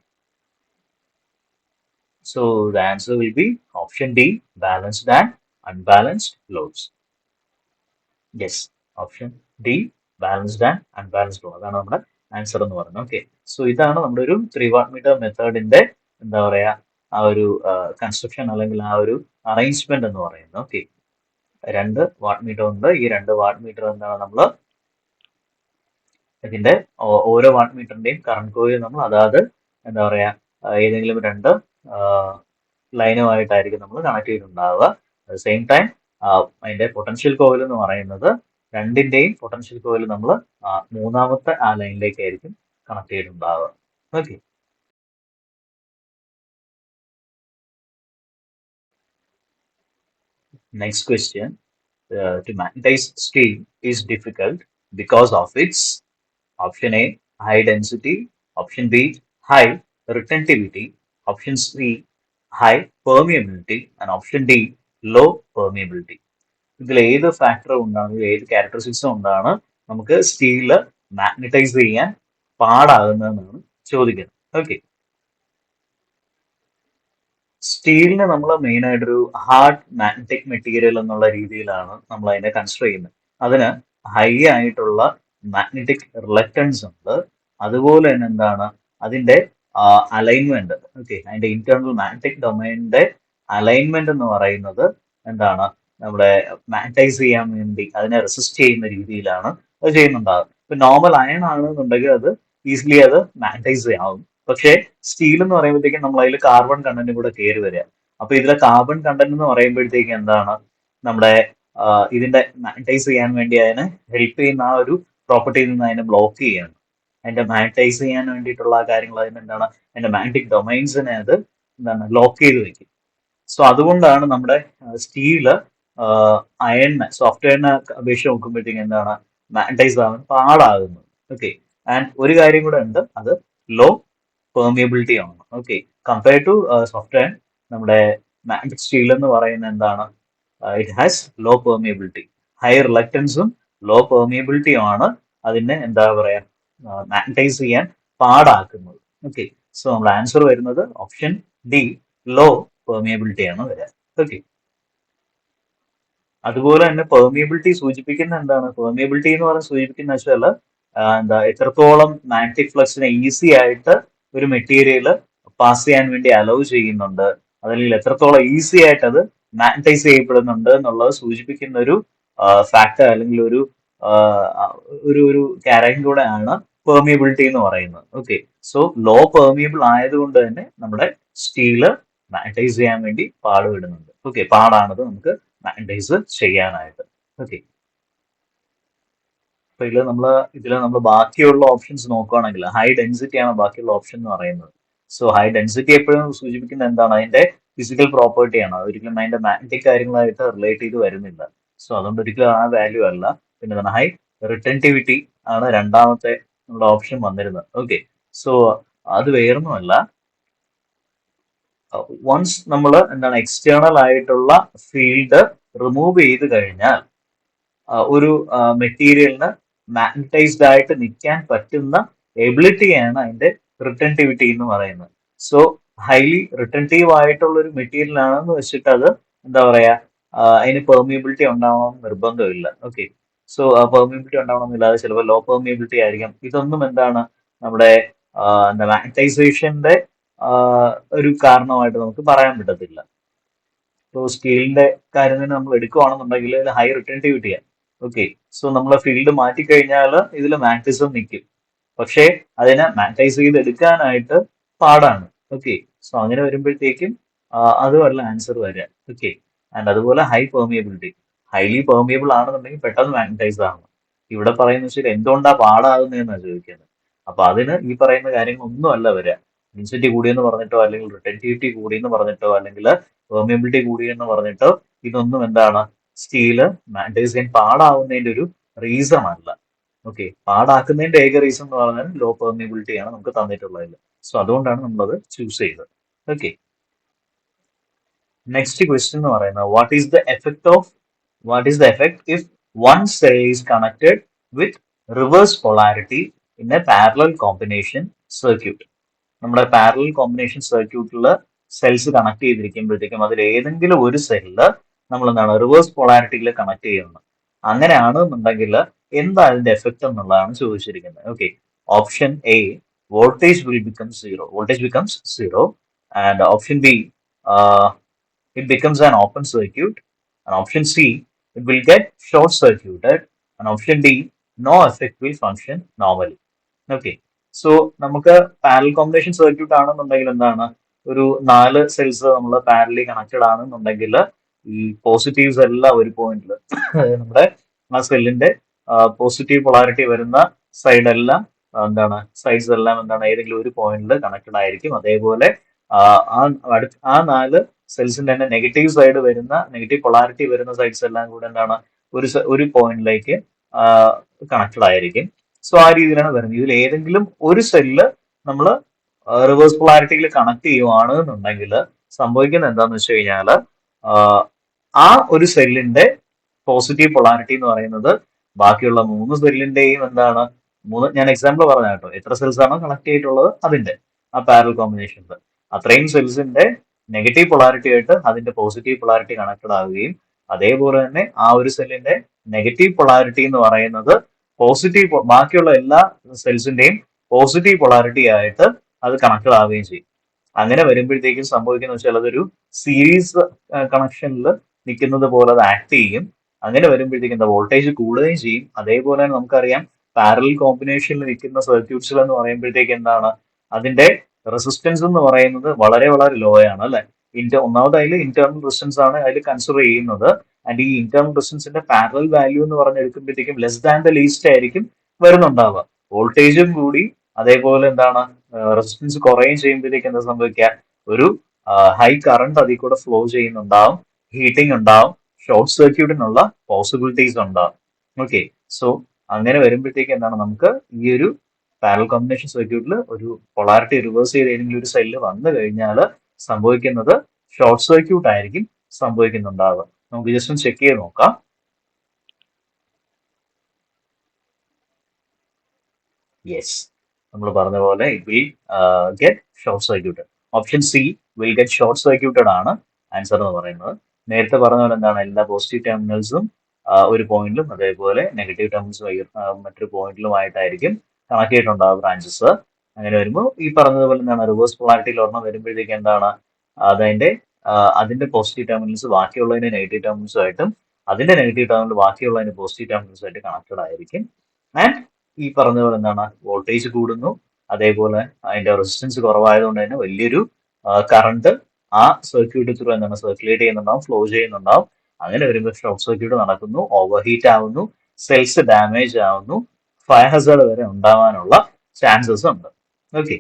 so the answer will be option D, balanced and unbalanced loads. Yes, option D, balanced and unbalanced load, അതാണ് നമ്മുടെ answer എന്ന് പറയുന്നത്. Okay, so ഇതാണ് നമ്മുടെ ഒരു 3 വാട്ട് മീറ്റർ മെത്തേഡിന്റെ എന്താ പറയാ ആ ഒരു കൺസ്ട്രക്ഷൻ അല്ലെങ്കിൽ ആ ഒരു അറേഞ്ച്മെന്റ് എന്ന് പറയുന്നത്. ഓക്കെ, 2 വാട്ട് മീറ്റർ ഉണ്ട്. ഈ 2 വാട്ട് മീറ്റർ എന്താണ് നമ്മൾ ഇതിന്റെ ഓരോ വാട്ട് മീറ്ററിന്റെയും കറണ്ട് കോയിൽ നമ്മൾ അതാത് എന്താ പറയാ ഏതെങ്കിലും രണ്ട് ലൈനുമായിട്ടായിരിക്കും നമ്മൾ കണക്ട് ചെയ്തിട്ടുണ്ടാവുക. അറ്റ് സെയിം ടൈം അതിന്റെ പൊട്ടൻഷ്യൽ കോയിൽ എന്ന് പറയുന്നത് രണ്ടിന്റെയും പൊട്ടൻഷ്യൽ കോയിൽ നമ്മൾ മൂന്നാമത്തെ ആ ലൈനിലേക്കായിരിക്കും കണക്ട് ചെയ്തിട്ടുണ്ടാവുക. Okay. Next question. To magnetize steel is difficult because of its option A, high density, option B, high retentivity, option C, high permeability, and option D, low permeability. ഇതിൽ ഏത് factor കൊണ്ടാണ് ഏത് characteristics കൊണ്ടാണ് നമുക്ക് steel magnetize ചെയ്യാൻ പാടാകുന്നതെന്നാണ് ചോദിക്കുന്നത്. Okay. സ്റ്റീലിനെ നമ്മൾ main ആയിട്ടൊരു ഹാർഡ് മാഗ്നറ്റിക് മെറ്റീരിയൽ എന്നുള്ള രീതിയിലാണ് നമ്മൾ അതിനെ കൺസിഡർ ചെയ്യുന്നത്. അതിന് ഹൈ ആയിട്ടുള്ള മാഗ്നറ്റിക് റിലക്റ്റൻസ് ഉണ്ട്. അതുപോലെ തന്നെ എന്താണ് അതിന്റെ അലൈൻമെന്റ്, ഓക്കെ, അതിന്റെ ഇന്റേണൽ മാഗ്നറ്റിക് ഡൊമൈനിന്റെ അലൈൻമെന്റ് എന്ന് പറയുന്നത് എന്താണ് നമ്മുടെ മാഗ്നറ്റൈസ് ചെയ്യാൻ വേണ്ടി അതിനെ റെസിസ്റ്റ് ചെയ്യുന്ന രീതിയിലാണ് അത് ചെയ്യുന്നുണ്ടാകും. ഇപ്പൊ നോർമൽ അയൺ ആണെന്നുണ്ടെങ്കിൽ അത് ഈസിലി അത് മാഗ്നറ്റൈസ് ആവും. പക്ഷേ സ്റ്റീൽ എന്ന് പറയുമ്പോഴത്തേക്കും നമ്മൾ അതിൽ കാർബൺ കണ്ടന്റ് കൂടെ കയറി വരിക. അപ്പൊ ഇതിലെ കാർബൺ കണ്ടന്റ് എന്ന് പറയുമ്പോഴത്തേക്ക് എന്താണ് നമ്മുടെ ഇതിന്റെ മാഗ്നറ്റൈസ് ചെയ്യാൻ വേണ്ടി അതിനെ ഹെൽപ്പ് ചെയ്യുന്ന ആ ഒരു പ്രോപ്പർട്ടിയിൽ നിന്ന് അതിനെ ബ്ലോക്ക് ചെയ്യാണ്. അതിന്റെ മാഗ്നറ്റൈസ് ചെയ്യാൻ വേണ്ടിയിട്ടുള്ള ആ കാര്യങ്ങൾ അതിന് എന്താണ് അതിന്റെ മാഗ്നറ്റിക് ഡൊമൈൻസിനെ അത് എന്താണ് ലോക്ക് ചെയ്ത് വെക്കും. സോ അതുകൊണ്ടാണ് നമ്മുടെ സ്റ്റീല് അയണിനെ സോഫ്റ്റ്വെയറിനെ അപേക്ഷിച്ച് നോക്കുമ്പോഴത്തേക്ക് എന്താണ് മാഗ്നറ്റൈസ് ആവാൻ പാടാകുന്നത്. ഓക്കെ. ആൻഡ് ഒരു കാര്യം കൂടെ ഉണ്ട്, അത് ലോ പെർമിയബിലിറ്റി ആണ്. ഓക്കെ. കമ്പയർ ടു സോഫ്റ്റ്വെയർ, നമ്മുടെ മാഗ്നറ്റിക് സ്റ്റീൽ എന്ന് പറയുന്നത് എന്താണ്, it has low permeability. High റിലക്റ്റൻസും ലോ പെർമിയബിലിറ്റിയും ആണ് അതിനെ എന്താ പറയാ മാഗ്നറ്റൈസ് ചെയ്യാൻ പാടാക്കുന്നത്. ഓക്കെ. സോ നമ്മുടെ ആൻസർ വരുന്നത് ഓപ്ഷൻ ഡി, ലോ പെർമിയബിലിറ്റി ആണ് വരിക. ഓക്കെ. അതുപോലെ തന്നെ പെർമിയബിലിറ്റി സൂചിപ്പിക്കുന്ന എന്താണ്, പെർമിയബിലിറ്റി എന്ന് പറഞ്ഞ് സൂചിപ്പിക്കുന്ന വെച്ചാൽ എന്താ എത്രത്തോളം മാഗ്നറ്റിക് ഫ്ലക്സിനെ ഈസി ആയിട്ട് ഒരു മെറ്റീരിയൽ പാസ് ചെയ്യാൻ വേണ്ടി അലൗ ചെയ്യുന്നുണ്ട്, അതല്ലെങ്കിൽ എത്രത്തോളം ഈസി ആയിട്ട് അത് മാഗ്നറ്റൈസ് ചെയ്യപ്പെടുന്നുണ്ട് എന്നുള്ളത് സൂചിപ്പിക്കുന്ന ഒരു ഫാക്ടർ അല്ലെങ്കിൽ ഒരു ഒരു ഒരു കാര്യം കൂടെ ആണ് പെർമിയബിലിറ്റി എന്ന് പറയുന്നത്. ഓക്കെ. സോ ലോ പെർമിയബിൾ ആയതുകൊണ്ട് തന്നെ നമ്മുടെ സ്റ്റീല് മാഗ്നറ്റൈസ് ചെയ്യാൻ വേണ്ടി പാടുപെടുന്നുണ്ട്. ഓക്കെ. പാടാണത് നമുക്ക് മാഗ്നറ്റൈസ് ചെയ്യാനായിട്ട്. ഓക്കെ. അപ്പൊ ഇതില് നമ്മൾ ബാക്കിയുള്ള ഓപ്ഷൻസ് നോക്കുകയാണെങ്കിൽ ഹൈ ഡെൻസിറ്റി ആണ് ബാക്കിയുള്ള ഓപ്ഷൻ എന്ന് പറയുന്നത്. സോ ഹൈ ഡെൻസിറ്റി എപ്പോഴും സൂചിപ്പിക്കുന്നത് എന്താണ്, അതിന്റെ ഫിസിക്കൽ പ്രോപ്പർട്ടി ആണ്. ഒരിക്കലും അതിന്റെ മാഗ്നറ്റിക് കാര്യങ്ങളായിട്ട് റിലേറ്റ് ചെയ്ത് വരുന്നില്ല. സോ അതുകൊണ്ട് ഒരിക്കലും ആ വാല്യൂ അല്ല. പിന്നെ ഹൈ റിട്ടൻറ്റിവിറ്റി ആണ് രണ്ടാമത്തെ നമ്മുടെ ഓപ്ഷൻ വന്നിരുന്നത്. ഓക്കെ. സോ അത് വേറൊന്നുമല്ല, വൺസ് നമ്മൾ എന്താണ് എക്സ്റ്റേണൽ ആയിട്ടുള്ള ഫീൽഡ് റിമൂവ് ചെയ്ത് കഴിഞ്ഞാൽ ഒരു മെറ്റീരിയലിന് മാഗ്നറ്റൈസ്ഡ് ആയിട്ട് നിൽക്കാൻ പറ്റുന്ന എബിലിറ്റിയാണ് അതിന്റെ റിട്ടൻറ്റിവിറ്റി എന്ന് പറയുന്നത്. സോ ഹൈലി റിട്ടൻറ്റീവ് ആയിട്ടുള്ള ഒരു മെറ്റീരിയൽ ആണെന്ന് വെച്ചിട്ട് അത് എന്താ പറയാ അതിന് പെർമിയബിലിറ്റി ഉണ്ടാവണം നിർബന്ധമില്ല. ഓക്കെ. സോ പെർമിയബിലിറ്റി ഉണ്ടാവണമെന്നില്ല, അത് ചിലപ്പോൾ ലോ പെർമിയബിലിറ്റി ആയിരിക്കാം. ഇതൊന്നും എന്താണ് നമ്മുടെ എന്താ മാഗ്നറ്റൈസേഷന്റെ ഒരു കാരണമായിട്ട് നമുക്ക് പറയാൻ പറ്റത്തില്ല. ഇപ്പോൾ സ്കെയിലിന്റെ കാര്യം തന്നെ നമ്മൾ എടുക്കുകയാണെന്നുണ്ടെങ്കിൽ ഹൈ റിട്ടൻറ്റിവിറ്റിയാണ്. ഓക്കെ. സോ നമ്മൾ ഫീൽഡ് മാറ്റിക്കഴിഞ്ഞാൽ ഇതിൽ മാഗ്നറ്റിസം നിൽക്കും. പക്ഷേ അതിനെ മാഗ്നറ്റൈസ് ചെയ്ത് എടുക്കാനായിട്ട് പാടാണ്. ഓക്കെ. സോ അങ്ങനെ വരുമ്പോഴത്തേക്കും അതുമല്ല ആൻസർ വരിക. ഓക്കെ. ആൻഡ് അതുപോലെ ഹൈ പെർമിയബിലിറ്റി, ഹൈലി പെർമിയബിൾ ആണെന്നുണ്ടെങ്കിൽ പെട്ടെന്ന് മാഗ്നറ്റൈസ് ആവണം. ഇവിടെ പറയുന്ന വെച്ചാൽ എന്തുകൊണ്ടാ പാടാകുന്നതെന്നാണ് ചോദിക്കുന്നത്. അപ്പൊ അതിന് ഈ പറയുന്ന കാര്യങ്ങളൊന്നും അല്ല വരിക. ഡെൻസിറ്റി കൂടിയെന്ന് പറഞ്ഞിട്ടോ അല്ലെങ്കിൽ റിട്ടൻറ്റിവിറ്റി കൂടിയെന്ന് പറഞ്ഞിട്ടോ അല്ലെങ്കിൽ പെർമിയബിലിറ്റി കൂടിയെന്ന് പറഞ്ഞിട്ടോ ഇതൊന്നും എന്താണ് സ്റ്റീല് മാഗ്നറ്റൈസ് ചെയ്യാൻ പാടാവുന്നതിന്റെ ഒരു റീസൺ അല്ല. ഓക്കെ. പാടാക്കുന്നതിന്റെ ഏക റീസൺ എന്ന് പറഞ്ഞാൽ ലോ പെർമിയബിലിറ്റി ആണ് നമുക്ക് തന്നിട്ടുള്ളതിൽ. സോ അതുകൊണ്ടാണ് നമ്മളത് ചൂസ് ചെയ്തത്. ഓക്കെ. നെക്സ്റ്റ് ക്വസ്റ്റ്യൻ എന്ന് പറയുന്നത് what is the effect if one cell is connected with reverse polarity in A parallel combination circuit. നമ്മുടെ പാരലൽ കോമ്പിനേഷൻ സർക്യൂട്ടിൽ സെൽസ് കണക്ട് ചെയ്തിരിക്കുമ്പോഴത്തേക്കും അതിൽ ഏതെങ്കിലും ഒരു സെല്ല് നമ്മൾ എന്താണ് റിവേഴ്സ് പൊളാരിറ്റിയിൽ കണക്ട് ചെയ്യുന്നത്. അങ്ങനെയാണെന്നുണ്ടെങ്കിൽ എന്താ അതിന്റെ എഫക്ട് എന്നുള്ളതാണ് ചോദിച്ചിരിക്കുന്നത്. Okay. Option A, voltage becomes zero, and option B, it becomes an open circuit, and option C, it will get short circuited, and option D, no effect will function normally. Okay, so നമുക്ക് parallel combination circuit ആണെന്നുണ്ടെങ്കിൽ എന്താണ്, ഒരു 4 cells നമ്മൾ പാരലി connected ആണെന്നുണ്ടെങ്കിൽ ഈ positives എല്ലാം ഒരു പോയിന്റിൽ നമ്മുടെ ആ സെല്ലിന്റെ പോസിറ്റീവ് പൊളാരിറ്റി വരുന്ന സൈഡെല്ലാം എന്താണ്, സൈഡ്സ് എല്ലാം എന്താണ്, ഏതെങ്കിലും ഒരു പോയിന്റിൽ കണക്റ്റഡ് ആയിരിക്കും. അതേപോലെ ആ ആ 4 സെൽസിന്റെ തന്നെ നെഗറ്റീവ് സൈഡ് വരുന്ന, നെഗറ്റീവ് പൊളാരിറ്റി വരുന്ന സൈഡ്സ് എല്ലാം കൂടെ എന്താണ്, ഒരു പോയിന്റിലേക്ക് കണക്റ്റഡ് ആയിരിക്കും. സോ ആ രീതിയിലാണ് വരുന്നത്. ഇതിൽ ഏതെങ്കിലും ഒരു സെല്ല് നമ്മൾ റിവേഴ്സ് പൊളാരിറ്റിയിൽ കണക്ട് ചെയ്യുവാണ് എന്നുണ്ടെങ്കിൽ സംഭവിക്കുന്നത് എന്താന്ന് വെച്ച് കഴിഞ്ഞാൽ ആ ഒരു സെല്ലിന്റെ പോസിറ്റീവ് പൊളാരിറ്റി എന്ന് പറയുന്നത് ബാക്കിയുള്ള 3 സെല്ലിന്റെയും എന്താണ്, ഞാൻ എക്സാമ്പിൾ പറഞ്ഞ കേട്ടോ, എത്ര സെൽസ് ആണോ കണക്ട് ചെയ്തിട്ടുള്ളത് അതിന്റെ ആ പാരൽ കോമ്പിനേഷനിൽ അത്രയും സെൽസിന്റെ നെഗറ്റീവ് പൊളാരിറ്റി ആയിട്ട് അതിന്റെ പോസിറ്റീവ് പൊളാരിറ്റി കണക്റ്റഡ് ആവുകയും അതേപോലെ തന്നെ ആ ഒരു സെല്ലിന്റെ നെഗറ്റീവ് പൊളാരിറ്റി എന്ന് പറയുന്നത് പോസിറ്റീവ്, ബാക്കിയുള്ള എല്ലാ സെൽസിന്റെയും പോസിറ്റീവ് പൊളാരിറ്റി ആയിട്ട് അത് കണക്റ്റഡ് ആവുകയും ചെയ്യും. അങ്ങനെ വരുമ്പോഴത്തേക്കും സംഭവിക്കുന്ന വെച്ചാൽ അതൊരു സീരീസ് കണക്ഷനിൽ നിൽക്കുന്നത് പോലെ അത് ആക്ട് ചെയ്യും. അങ്ങനെ വരുമ്പോഴത്തേക്കും എന്താ, വോൾട്ടേജ് കൂടുകയും ചെയ്യും. അതേപോലെ തന്നെ നമുക്കറിയാം പാരലൽ കോമ്പിനേഷനിൽ നിൽക്കുന്ന സർക്യൂട്ട്സുകൾ എന്ന് പറയുമ്പോഴത്തേക്ക് എന്താണ്, അതിന്റെ റെസിസ്റ്റൻസ് എന്ന് പറയുന്നത് വളരെ വളരെ ലോ ആണ് അല്ലെ. ഒന്നാമത് അതിൽ ഇന്റേണൽ റെസിസ്റ്റൻസ് ആണ് അതിൽ കൺസിഡർ ചെയ്യുന്നത്. ആൻഡ് ഈ ഇന്റേണൽ റെസിസ്റ്റൻസിന്റെ പാരലൽ വാല്യൂ എന്ന് പറഞ്ഞെടുക്കുമ്പോഴത്തേക്കും ലെസ് ദാൻ ദ ലീസ്റ്റ് ആയിരിക്കും വരുന്നുണ്ടാവുക. വോൾട്ടേജും കൂടി അതേപോലെ എന്താണ്, റെസിസ്റ്റൻസ് കുറയുകയും ചെയ്യുമ്പോഴത്തേക്ക് എന്താ സംഭവിക്കുക, ഒരു ഹൈ കറണ്ട് അതിൽ കൂടെ ഫ്ലോ ചെയ്യുന്നുണ്ടാവും, ഹീറ്റിംഗ് ഉണ്ടാവും, ഷോർട്ട് സർക്യൂട്ടിനുള്ള പോസിബിലിറ്റീസ് ഉണ്ടാവും. ഓക്കെ, സോ അങ്ങനെ വരുമ്പോഴത്തേക്ക് എന്താണ്, നമുക്ക് ഈ ഒരു പാരലൽ കോമ്പിനേഷൻ സർക്യൂട്ടിൽ ഒരു പൊളാരിറ്റി റിവേഴ്സ് ചെയ്ത് ഏതെങ്കിലും ഒരു സെല്ല് വന്നു കഴിഞ്ഞാൽ സംഭവിക്കുന്നത് ഷോർട്ട് സർക്യൂട്ട് ആയിരിക്കും സംഭവിക്കുന്നുണ്ടാവുക. നമുക്ക് ജസ്റ്റ് ഒന്ന് ചെക്ക് ചെയ്ത് നോക്കാം. യെസ്, നമ്മൾ പറഞ്ഞ പോലെ it will get short circuited. Option C will get short circuited ആണ് ആൻസർ എന്ന് പറയുന്നത്. നേരത്തെ പറഞ്ഞ പോലെ എന്താണ്, എല്ലാ പോസിറ്റീവ് ടെർമിനൽസും ഒരു പോയിന്റിലും അതേപോലെ നെഗറ്റീവ് ടെർമിനൽസും മറ്റൊരു പോയിന്റിലുമായിട്ടായിരിക്കും കണക്ട് ചെയ്തിട്ടുണ്ടാവുക ബ്രാഞ്ചസ്. അങ്ങനെ വരുമ്പോൾ ഈ പറഞ്ഞതുപോലെ എന്താണ്, റിവേഴ്സ് പൊളാരിറ്റിയിൽ ഒരെണ്ണം വരുമ്പോഴത്തേക്ക് എന്താണ്, അതിന്റെ അതിന്റെ പോസിറ്റീവ് ടെർമിനൽസ് ബാക്കിയുള്ളതിന്റെ നെഗറ്റീവ് ടെർമിനൽസുമായിട്ടും അതിന്റെ നെഗറ്റീവ് ടെർമിനൽ ബാക്കിയുള്ളതിന്റെ പോസിറ്റീവ് ടെർമിനൽസുമായിട്ട് കണക്റ്റഡ് ആയിരിക്കും. ആൻഡ് ഈ പറഞ്ഞ പോലെ എന്താണ്, വോൾട്ടേജ് കൂടുന്നു, അതേപോലെ അതിന്റെ റെസിസ്റ്റൻസ് കുറവായതുകൊണ്ട് തന്നെ വലിയൊരു കറണ്ട് ആ സർക്യൂട്ട് ത്രൂ എന്താണ് സർക്കുലേറ്റ് ചെയ്യുന്നുണ്ടാവും, ഫ്ലോ ചെയ്യുന്നുണ്ടാവും. അങ്ങനെ വരുമ്പോൾ ഷോർട്ട് സർക്യൂട്ട് നടക്കുന്നു, ഓവർ ഹീറ്റ് ആവുന്നു, സെൽസ് ഡാമേജ് ആവുന്നു, ഫയർ ഹസാർഡ് വരെ ഉണ്ടാവാനുള്ള ചാൻസസ് ഉണ്ട്. Okay,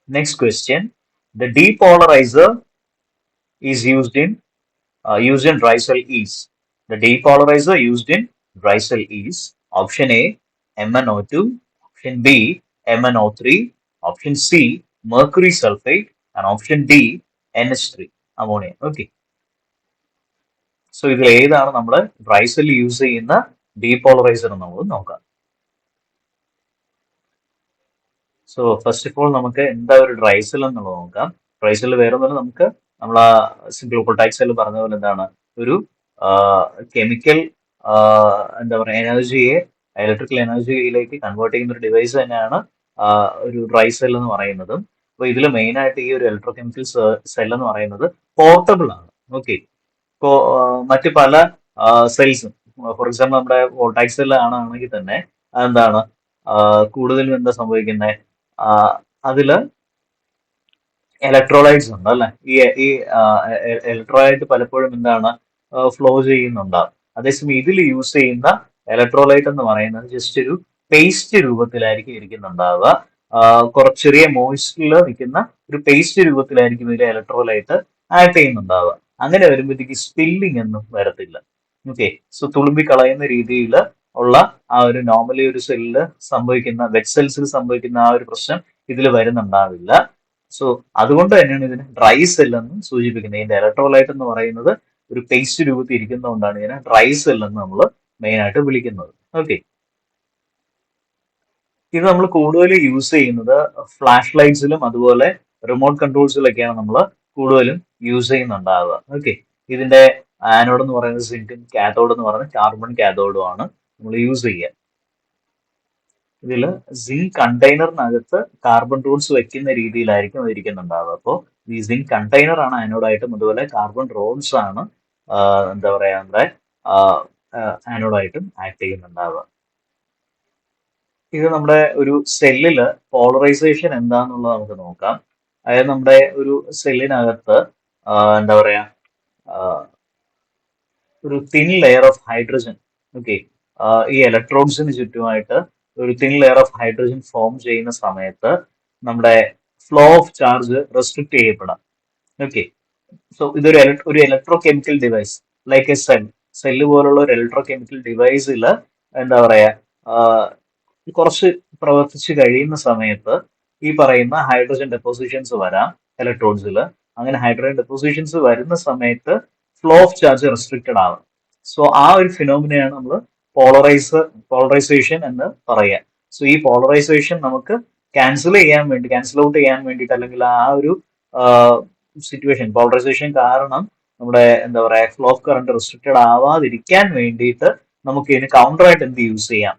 next question. The depolariser is used in dry cell is. The depolarizer used in dry cell is option A MnO2, option B MnO3, option C mercury sulfate, and option D NH3 ammonia. Okay, so ഇതിൽ ഏതാണ് നമ്മൾ dry cell use ചെയ്യുന്ന depolariser എന്നുള്ളത് നോക്കാം. So first of all നമുക്ക് എന്താ ഒരു dry cell എന്നുള്ളത് നോക്കാം. ഡ്രൈ സെൽ വേറെ ഒന്നുമല്ല, നമുക്ക് നമ്മൾ ആ ഗ്ലൂക്കോടൈഡ് സെൽ പറഞ്ഞ പോലെ എന്താണ്, ഒരു കെമിക്കൽ എന്താ പറയുക, എനർജിയെ ഇലക്ട്രിക്കൽ എനർജിയിലേക്ക് കൺവേർട്ട് ചെയ്യുന്ന ഒരു ഡിവൈസ് തന്നെയാണ് ഒരു ഡ്രൈ സെൽ എന്ന് പറയുന്നത്. അപ്പൊ ഇതിൽ മെയിൻ ആയിട്ട് ഈ ഒരു ഇലക്ട്രോ കെമിക്കൽ സെൽ എന്ന് പറയുന്നത് പോർട്ടബിൾ ആണ്. ഓക്കെ, ഇപ്പോ മറ്റ് പല സെൽസും, ഫോർ എക്സാമ്പിൾ നമ്മുടെ വോൾട്ടൈക് സെൽ ആണെങ്കിൽ തന്നെ അതെന്താണ്, കൂടുതലും എന്താ സംഭവിക്കുന്നത്, അതില് ഇലക്ട്രോലൈറ്റ്സ് ഉണ്ട് അല്ലെ. ഈ ഇലക്ട്രോലൈറ്റ് പലപ്പോഴും എന്താണ് ഫ്ലോ ചെയ്യുന്നുണ്ടാവും. അതേസമയം ഇതിൽ യൂസ് ചെയ്യുന്ന ഇലക്ട്രോലൈറ്റ് എന്ന് പറയുന്നത് ജസ്റ്റ് ഒരു പേസ്റ്റ് രൂപത്തിലായിരിക്കും ഇരിക്കുന്നുണ്ടാവുക. കുറച്ച് ചെറിയ മോയ്സ്റ്റിൽ നിൽക്കുന്ന ഒരു പേസ്റ്റ് രൂപത്തിലായിരിക്കും ഇതിലെ ഇലക്ട്രോലൈറ്റ് ആക്ട് ചെയ്യുന്നുണ്ടാവുക. അങ്ങനെ വരുമ്പോഴത്തേക്ക് സ്പില്ലിംഗ് ഒന്നും വരത്തില്ല. ഓക്കെ, സോ തുളുമ്പി കളയുന്ന രീതിയിൽ ഉള്ള ആ ഒരു നോർമലി ഒരു സെല്ലില് സംഭവിക്കുന്ന, വെറ്റ് സെൽസിൽ സംഭവിക്കുന്ന ആ ഒരു പ്രശ്നം ഇതിൽ വരുന്നുണ്ടാവില്ല. സോ അതുകൊണ്ട് തന്നെയാണ് ഇതിന് ഡ്രൈ സെൽ എന്ന് സൂചിപ്പിക്കുന്നത്. ഇതിന്റെ ഇലക്ട്രോലൈറ്റ് എന്ന് പറയുന്നത് ഒരു പേസ്റ്റ് രൂപത്തിൽ ഇരിക്കുന്നതുകൊണ്ടാണ് ഇതിനെ ഡ്രൈ സെൽ എന്ന് നമ്മൾ മെയിൻ ആയിട്ട് വിളിക്കുന്നത്. ഓക്കെ, ഇത് നമ്മൾ കൂടുതൽ യൂസ് ചെയ്യുന്നത് ഫ്ലാഷ് ലൈറ്റ്സിലും അതുപോലെ റിമോട്ട് കൺട്രോൾസിലൊക്കെയാണ് നമ്മൾ കൂടുതലും യൂസ് ചെയ്യുന്നുണ്ടാവുക. ഓക്കെ, ഇതിന്റെ ആനോഡ് എന്ന് പറയുന്നത് സിങ്കും കാത്തോഡ് എന്ന് പറയുന്നത് കാർബൺ കാത്തോഡും ആണ് നമ്മൾ യൂസ് ചെയ്യുക. ഇതിൽ സിങ്ക് കണ്ടെയ്നറിനകത്ത് കാർബൺ റോൾസ് വെക്കുന്ന രീതിയിലായിരിക്കും അത് ഇരിക്കുന്നുണ്ടാവുക. അപ്പോൾ ഈ സിങ്ക് കണ്ടെയ്നർ ആണ് ആനോഡായിട്ടും അതുപോലെ കാർബൺ റോൾസ് ആണ് എന്താ പറയാ നമ്മുടെ ആനോഡായിട്ടും ആക്ട് ചെയ്യുന്നുണ്ടാവുക. ഇത് നമ്മുടെ ഒരു സെല്ലില് പോളറൈസേഷൻ എന്താന്നുള്ളത് നമുക്ക് നോക്കാം. അതായത് നമ്മുടെ ഒരു സെല്ലിനകത്ത് എന്താ പറയാ ഒരു thin layer of hydrogen. Okay, ഈ ഇലക്ട്രോൺസിന് ചുറ്റുമായിട്ട് ഒരു thin layer of hydrogen form ചെയ്യുന്ന സമയത്ത് നമ്മുടെ ഫ്ലോ ഓഫ് ചാർജ് റെസ്ട്രിക്ട് ചെയ്യപ്പെടാം. ഓക്കെ, സോ ഇതൊരു ഒരു electrochemical device like a cell പോലുള്ള ഒരു ഇലക്ട്രോ കെമിക്കൽ ഡിവൈസിൽ എന്താ പറയാ കുറച്ച് പ്രവർത്തിച്ച് കഴിയുന്ന സമയത്ത് ഈ പറയുന്ന ഹൈഡ്രജൻ ഡെപ്പോസിഷൻസ് വരാം ഇലക്ട്രോൺസിൽ. അങ്ങനെ ഹൈഡ്രജൻ ഡെപ്പോസിഷൻസ് വരുന്ന സമയത്ത് ഫ്ലോ ഓഫ് ചാർജ് റെസ്ട്രിക്റ്റഡ് ആവും. സോ ആ ഒരു ഫിനോമിനയാണ് നമ്മൾ പോളറൈസേഷൻ എന്ന് പറയുക. സോ ഈ പോളറൈസേഷൻ നമുക്ക് ക്യാൻസൽ ഔട്ട് ചെയ്യാൻ വേണ്ടിയിട്ട്, അല്ലെങ്കിൽ ആ ഒരു സിറ്റുവേഷൻ പോളറൈസേഷൻ കാരണം നമ്മുടെ എന്താ പറയാ ഫ്ലോ ഓഫ് കറണ്ട് റെസ്ട്രിക്റ്റഡ് ആവാതിരിക്കാൻ വേണ്ടിയിട്ട് നമുക്ക് ഇതിന് കൗണ്ടർ ആയിട്ട് എന്ത് യൂസ് ചെയ്യാം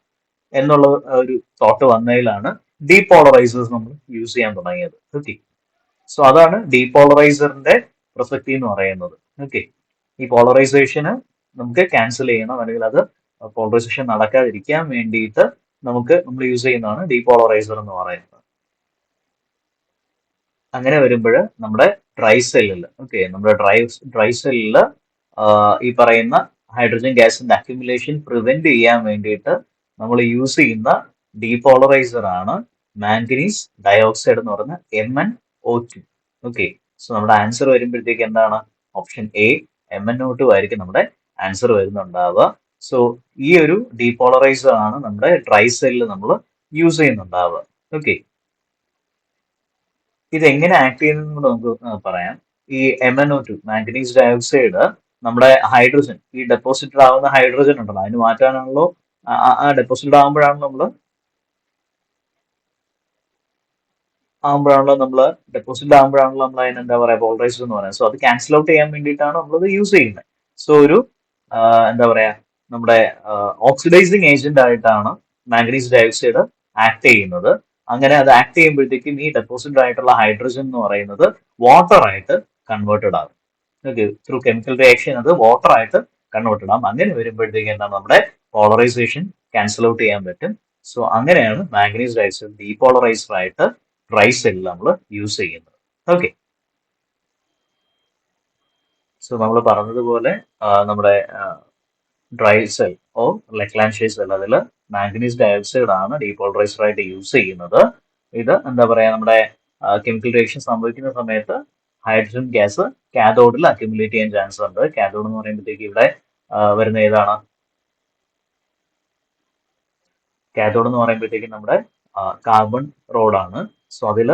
എന്നുള്ള ഒരു തോട്ട് വന്നതിലാണ് ഡീപോളറൈസേഴ്സ് നമ്മൾ യൂസ് ചെയ്യാൻ തുടങ്ങിയത്. ഓക്കെ, സോ അതാണ് ഡീപോളറൈസറിന്റെ പ്രസക്തി എന്ന് പറയുന്നത്. ഓക്കെ, ഈ പോളറൈസേഷന് നമുക്ക് ക്യാൻസൽ ചെയ്യണം, അല്ലെങ്കിൽ അത് പോളറൈസേഷൻ നടക്കാതിരിക്കാൻ വേണ്ടിയിട്ട് നമ്മൾ യൂസ് ചെയ്യുന്നതാണ് ഡീപോളറൈസർ എന്ന് പറയുന്നത്. അങ്ങനെ വരുമ്പോൾ നമ്മുടെ ഡ്രൈ സെല്ലിൽ, ഓക്കെ, നമ്മുടെ ഡ്രൈ സെല്ലിൽ ഈ പറയുന്ന ഹൈഡ്രജൻ ഗ്യാസിന്റെ അക്യുമുലേഷൻ പ്രിവെന്റ് ചെയ്യാൻ വേണ്ടിയിട്ട് നമ്മൾ യൂസ് ചെയ്യുന്ന ഡീപോളറൈസർ ആണ് മാംഗനീസ് ഡയോക്സൈഡ് എന്ന് പറയുന്ന MnO2. ഓക്കെ, സോ നമ്മുടെ ആൻസർ വരുമ്പോഴത്തേക്ക് എന്താണ്? ഓപ്ഷൻ എ MnO2 ആയിരിക്കും നമ്മുടെ ആൻസർ വരുന്നുണ്ടാവുക. സോ ഈ ഒരു ഡീപോളറൈസർ ആണ് നമ്മുടെ ഡ്രൈ സെല്ലിൽ നമ്മൾ യൂസ് ചെയ്യുന്നുണ്ടാവുക. ഓക്കെ, ഇത് എങ്ങനെ ആക്ട് ചെയ്യുന്നത് നമുക്ക് പറയാം. ഈ MnO2 മാംഗനീസ് ഡയോക്സൈഡ് നമ്മുടെ ഹൈഡ്രജൻ, ഈ ഡെപ്പോസിറ്റഡ് ആവുന്ന ഹൈഡ്രജൻ ഉണ്ടല്ലോ, അതിന് മാറ്റാനാണല്ലോ, ആ ഡെപ്പോസിറ്റഡ് ആകുമ്പോഴാണല്ലോ നമ്മൾ അതിന് എന്താ പറയാ പോളറൈസ്ഡ് എന്ന് പറയാം. സോ അത് ക്യാൻസൽ ഔട്ട് ചെയ്യാൻ വേണ്ടിയിട്ടാണ് നമ്മളത് യൂസ് ചെയ്യുന്നത്. സോ ഒരു എന്താ പറയാ നമ്മുടെ ഓക്സിഡൈസിങ് ഏജന്റ് ആയിട്ടാണ് മാംഗനീസ് ഡയോക്സൈഡ് ആക്ട് ചെയ്യുന്നത്. അങ്ങനെ അത് ആക്ട് ചെയ്യുമ്പോഴത്തേക്കും ഈ ഡെപ്പോസിറ്റ് ആയിട്ടുള്ള ഹൈഡ്രജൻ എന്ന് പറയുന്നത് വാട്ടർ ആയിട്ട് കൺവേർട്ടഡ് ആകും. ഓക്കെ, ത്രൂ കെമിക്കൽ റിയാക്ഷൻ അത് വാട്ടർ ആയിട്ട് കൺവേർട്ടഡ് ആകും. അങ്ങനെ വരുമ്പോഴത്തേക്ക് എന്താണ് നമ്മുടെ പോളറൈസേഷൻ ക്യാൻസൽ ഔട്ട് ചെയ്യാൻ പറ്റും. സോ അങ്ങനെയാണ് മാംഗനീസ് ഡയോക്സൈഡ് ഡീപോളറൈസർ ആയിട്ട് ഡ്രൈ സെല്ലിൽ നമ്മൾ യൂസ് ചെയ്യുന്നത്. ഓക്കെ, സോ നമ്മൾ പറഞ്ഞതുപോലെ നമ്മുടെ ഡ്രൈ സെൽ ഓ ലെക്ലാൻഷ്യേ സെൽ, അതിൽ മാംഗനീസ് ഡയോക്സൈഡ് ആണ് ഡീപോളറൈസർ ആയിട്ട് യൂസ് ചെയ്യുന്നത്. ഇത് എന്താ പറയാ നമ്മുടെ കെമിക്കൽ റിയാക്ഷൻ സംഭവിക്കുന്ന സമയത്ത് ഹൈഡ്രജൻ ഗ്യാസ് കാഥോഡിൽ അക്യുമുലേറ്റ് ചെയ്യാൻ ചാൻസ് ഉണ്ട്. കാഥോഡ് എന്ന് പറയുമ്പോഴത്തേക്ക് ഇവിടെ വരുന്ന ഏതാണ്? കാഥോഡ് എന്ന് പറയുമ്പോഴത്തേക്ക് നമ്മുടെ കാർബൺ റോഡാണ്. സോ അതിൽ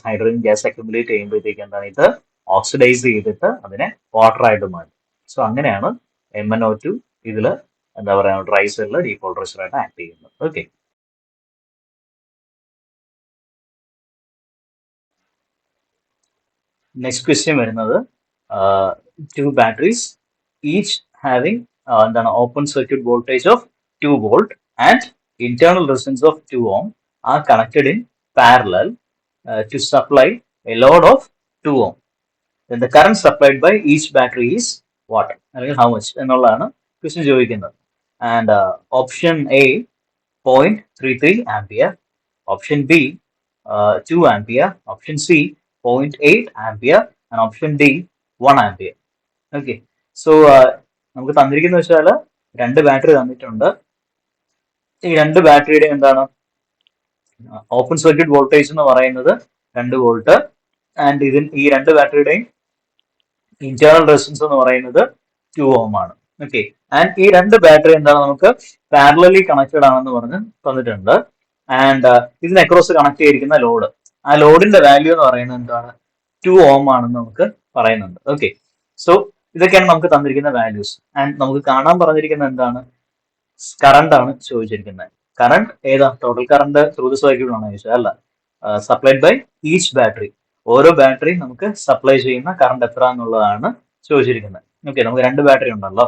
ഹൈഡ്രജൻ ഗ്യാസ് അക്യുമുലേറ്റ് ചെയ്യുമ്പോഴത്തേക്ക് എന്താണ്, ഇത് ഓക്സിഡൈസ് ചെയ്തിട്ട് അതിനെ വാട്ടർ ആയിട്ട് മാറ്റും. സോ അങ്ങനെയാണ് MnO2 ഇതിൽ എന്താ പറയാ ഡ്രൈ സെല്ലിൽ ഡീപോളറൈസർ ആയിട്ട് ആക്ട് ചെയ്യുന്നത്. ഓക്കെ, നെക്സ്റ്റ് ക്വസ്റ്റ്യൻ വരുന്നത് ടു ബാറ്ററീസ് ഈച്ച് ഹാവിംഗ് എന്താണ് open circuit voltage of 2 volt and internal resistance of 2 ohm are connected in parallel to supply a load of 2 ohm. Then the current supplied by each battery is what? അല്ലെങ്കിൽ how much എന്നുള്ളതാണ് question ചോദിക്കുന്നത്. And option A 0.33 ampere, option B 2 ampere, option C 0.8 ampere and option D 1 ampere. Okay, so നമുക്ക് തന്നിരിക്കുന്ന വെച്ചാൽ 2 battery തന്നിട്ടുണ്ട്. ഈ 2 ബാറ്ററിയുടെ എന്താണ് ഓപ്പൺ സർക്യൂട്ട് വോൾട്ടേജ് എന്ന് പറയുന്നത് 2 വോൾട്ട്, ആൻഡ് ഈ 2 ബാറ്ററിയുടെയും ഇന്റേണൽ റെസിസ്റ്റൻസ് എന്ന് പറയുന്നത് 2 ohm ആണ്. ഓക്കെ, ആൻഡ് ഈ 2 ബാറ്ററി എന്താണ് നമുക്ക് പാരലലി കണക്റ്റഡ് ആണെന്ന് പറഞ്ഞ് തന്നിട്ടുണ്ട്. ആൻഡ് ഇതിന് അക്രോസ് കണക്ട് ചെയ്തിരിക്കുന്ന ലോഡ്, ആ ലോഡിന്റെ വാല്യൂ എന്ന് പറയുന്നത് എന്താണ് 2 ohm ആണെന്ന് നമുക്ക് പറയുന്നുണ്ട്. ഓക്കെ, സോ ഇതൊക്കെയാണ് നമുക്ക് തന്നിരിക്കുന്ന വാല്യൂസ്. ആൻഡ് നമുക്ക് കാണാൻ പറഞ്ഞിരിക്കുന്നത് എന്താണ്, കറണ്ട് ആണ് ചോദിച്ചിരിക്കുന്നത്. കറണ്ട് ഏതാ? Total current through the circuit ആണോ ചോദിച്ചത്? അല്ല, സപ്ലൈഡ് ബൈ ഈച്ച് ബാറ്ററി, ഓരോ ബാറ്ററി നമുക്ക് സപ്ലൈ ചെയ്യുന്ന കറണ്ട് എത്ര എന്നുള്ളതാണ് ചോദിച്ചിരിക്കുന്നത്. ഓക്കെ, നമുക്ക് 2 ബാറ്ററി ഉണ്ടല്ലോ,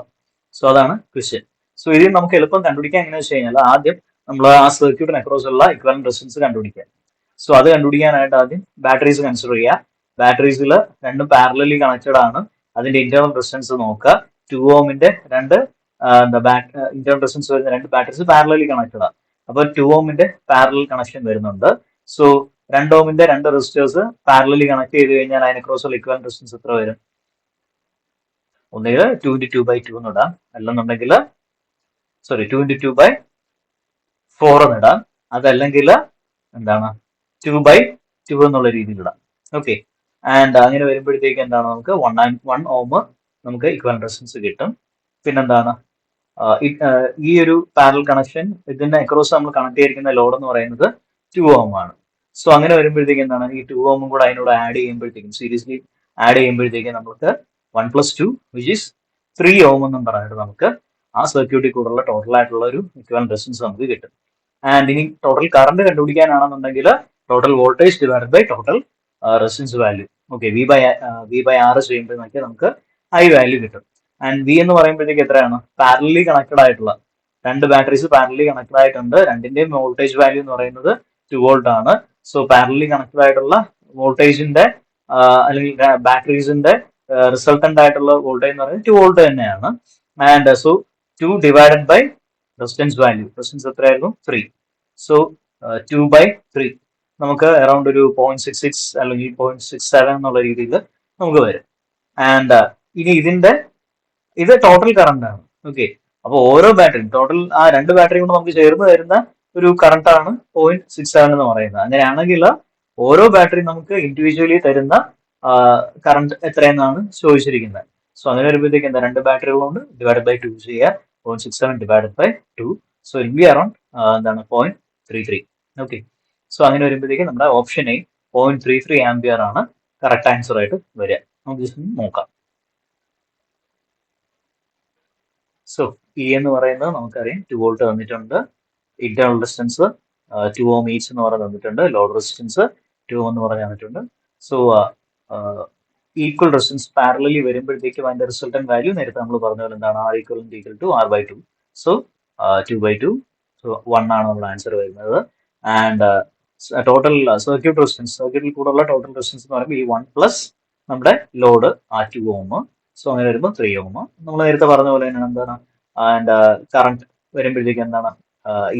സോ അതാണ് ക്വസ്റ്റ്യൻ. സോ ഇതിൽ നമുക്ക് എളുപ്പം കണ്ടുപിടിക്കാൻ എങ്ങനെയാ വെച്ച് കഴിഞ്ഞാൽ ആദ്യം നമ്മൾ ആ സർക്യൂട്ടിന് അക്രോസ് ഉള്ള ഇക്വലന്റ് റെസിസ്റ്റൻസ് കണ്ടുപിടിക്കുക. സോ അത് കണ്ടുപിടിക്കാനായിട്ട് ആദ്യം ബാറ്ററീസ് കൺസിഡർ ചെയ്യുക. ബാറ്ററീസിൽ രണ്ടും പാരലലി കണക്റ്റഡ് ആണ്. അതിന്റെ ഇന്റേണൽ റെസിസ്റ്റൻസ് നോക്കുക. 2 ohmന്റെ 2 ഇന്റേണൽ റെസിസ്റ്റൻസ് വരുന്ന രണ്ട് ബാറ്ററീസ് പാരലലി കണക്റ്റഡ് ആണ്. അപ്പൊ 2 ഓമിന്റെ പാരലൽ കണക്ഷൻ വരുന്നുണ്ട്. സോ 2 ഓമിന്റെ രണ്ട് റെസിസ്റ്റേഴ്സ് പാരലലി കണക്ട് ചെയ്ത് കഴിഞ്ഞാൽ അതിന് ക്രോസ് ഇക്വലന്റ് റെസിസ്റ്റൻസ് എത്ര വരും? ഒന്നുകിൽ 2 × 2/2 എന്ന് ഇടാം, അല്ലെന്നുണ്ടെങ്കിൽ 2 × 2/4 എന്ന് ഇടാം, അതല്ലെങ്കിൽ എന്താണ് 2/2 എന്നുള്ള രീതിയിൽ ഇടാം. ഓക്കെ, ആൻഡ് അങ്ങനെ വരുമ്പോഴത്തേക്ക് എന്താണ് നമുക്ക് 1 ഓം നമുക്ക് ഇക്വലന്റ് റെസിസ്റ്റൻസ് കിട്ടും. പിന്നെന്താണ് ഈ ഒരു പാരലൽ കണക്ഷൻ ഇതിന്റെ അക്രോസ് നമ്മൾ കണക്ട് ചെയ്തിരിക്കുന്ന ലോഡ് എന്ന് പറയുന്നത് 2 ഓം ആണ്. സോ അങ്ങനെ വരുമ്പോഴത്തേക്ക് എന്താണ് ഈ 2 ഓമും കൂടെ അതിനോട് ആഡ് ചെയ്യുമ്പോഴത്തേക്കും സീരീസ്ലി ആഡ് ചെയ്യുമ്പോഴത്തേക്കും നമുക്ക് 1 + 2 വിച്ച് ഈസ് 3 ഓം എന്നും പറഞ്ഞിട്ട് നമുക്ക് ആ സർക്യൂട്ടിൽ കൂടെയുള്ള ടോട്ടൽ ആയിട്ടുള്ള ഒരു ഇക്വലന്റ് റെസിസ്റ്റൻസ് നമുക്ക് കിട്ടും. ആൻഡ് ഇനി ടോട്ടൽ കറണ്ട് കണ്ടുപിടിക്കാനാണെന്നുണ്ടെങ്കിൽ total voltage divided by total resistance value. Okay, V/R ചെയ്യുമ്പോഴത്തേക്ക് നമുക്ക് I വാല്യൂ കിട്ടും. ആൻഡ് V എന്ന് പറയുമ്പോഴത്തേക്ക് എത്രയാണ്? പാരലലി കണക്റ്റഡ് ആയിട്ടുള്ള രണ്ട് ബാറ്ററീസ് പാരലലി കണക്റ്റഡ് ആയിട്ടുണ്ട്. രണ്ടിന്റെയും വോൾട്ടേജ് വാല്യൂ എന്ന് പറയുന്നത് 2 വോൾട്ട് ആണ്. സോ പാരലലി കണക്റ്റഡ് ആയിട്ടുള്ള വോൾട്ടേജിന്റെ അല്ലെങ്കിൽ ബാറ്ററീസിന്റെ റിസൾട്ടന്റ് ആയിട്ടുള്ള വോൾട്ടേജ് എന്ന് പറയുന്നത് 2 വോൾട്ട് തന്നെയാണ്. And so 2 divided by resistance value, resistance എത്രയായിരുന്നു? 3. സോ 2/3 നമുക്ക് അറൌണ്ട് ഒരു 0.66 അല്ലെങ്കിൽ 0.67 എന്നുള്ള രീതിയിൽ നമുക്ക് വരും. ആൻഡ് ഇനി ഇത് ടോട്ടൽ കറണ്ട് ആണ്. ഓക്കെ, അപ്പൊ ഓരോ ബാറ്ററി ടോട്ടൽ ആ രണ്ട് ബാറ്ററി കൊണ്ട് നമുക്ക് ചേർന്ന് തരുന്ന ഒരു കറണ്ട് ആണ് 0.67 എന്ന് പറയുന്നത്. അങ്ങനെയാണെങ്കിൽ ഓരോ ബാറ്ററി നമുക്ക് ഇൻഡിവിജ്വലി തരുന്ന കറണ്ട് എത്രയെന്നാണ് ചോദിച്ചിരിക്കുന്നത്. സോ അങ്ങനെ വരുമ്പോഴത്തേക്ക് എന്താ, രണ്ട് ബാറ്ററികളുണ്ട്, ഡിവൈഡ് ബൈ 2 ചെയ്യുക, 0.67 divide by 2. So it be around എന്താണ് 0.33. ഓക്കെ, സോ അങ്ങനെ വരുമ്പോഴത്തേക്ക് നമ്മുടെ ഓപ്ഷൻ എ 0.33 ആംപിയർ ആണ് കറക്റ്റ് ആൻസർ ആയിട്ട് വരിക. നമുക്ക് ജസ്റ്റ് നോക്കാം. സോ ഇ എന്ന് പറയുന്നത് നമുക്കറിയാം 2 വോൾട്ട് തന്നിട്ടുണ്ട്, ഇന്റേണൽ റെസിസ്റ്റൻസ് 2 ഓം ഈച്ച് എന്ന് പറഞ്ഞ് തന്നിട്ടുണ്ട്, ലോഡ് റെസിസ്റ്റൻസ് 2 ഓം എന്ന് പറഞ്ഞ് തന്നിട്ടുണ്ട്. സോ ഈക്വൽ റെസിസ്റ്റൻസ് പാരലലി വരുമ്പോഴത്തേക്കും അതിന്റെ റിസൾട്ടന്റ് വാല്യൂ നേരത്തെ നമ്മൾ പറഞ്ഞ പോലെ എന്താണ് R=R/2. സോ 2/2. സോ 1 ആണ് നമ്മുടെ ആൻസർ വരുന്നത്. ആൻഡ് ടോട്ടൽ സർക്യൂട്ട് റെസിസ്റ്റൻസ്, സർക്യൂട്ടിൽ കൂടെയുള്ള ടോട്ടൽ റെസിസ്റ്റൻസ് എന്ന് പറയുമ്പോൾ ഈ 1 പ്ലസ് നമ്മുടെ ലോഡ് ആ 2 ഓം. സോ അങ്ങനെ വരുമ്പോൾ 3 ഓം. നമ്മൾ നേരത്തെ പറഞ്ഞ പോലെ തന്നെയാണ് എന്താണ് ആൻഡ് കറണ്ട് വരുമ്പോഴത്തേക്ക് എന്താണ്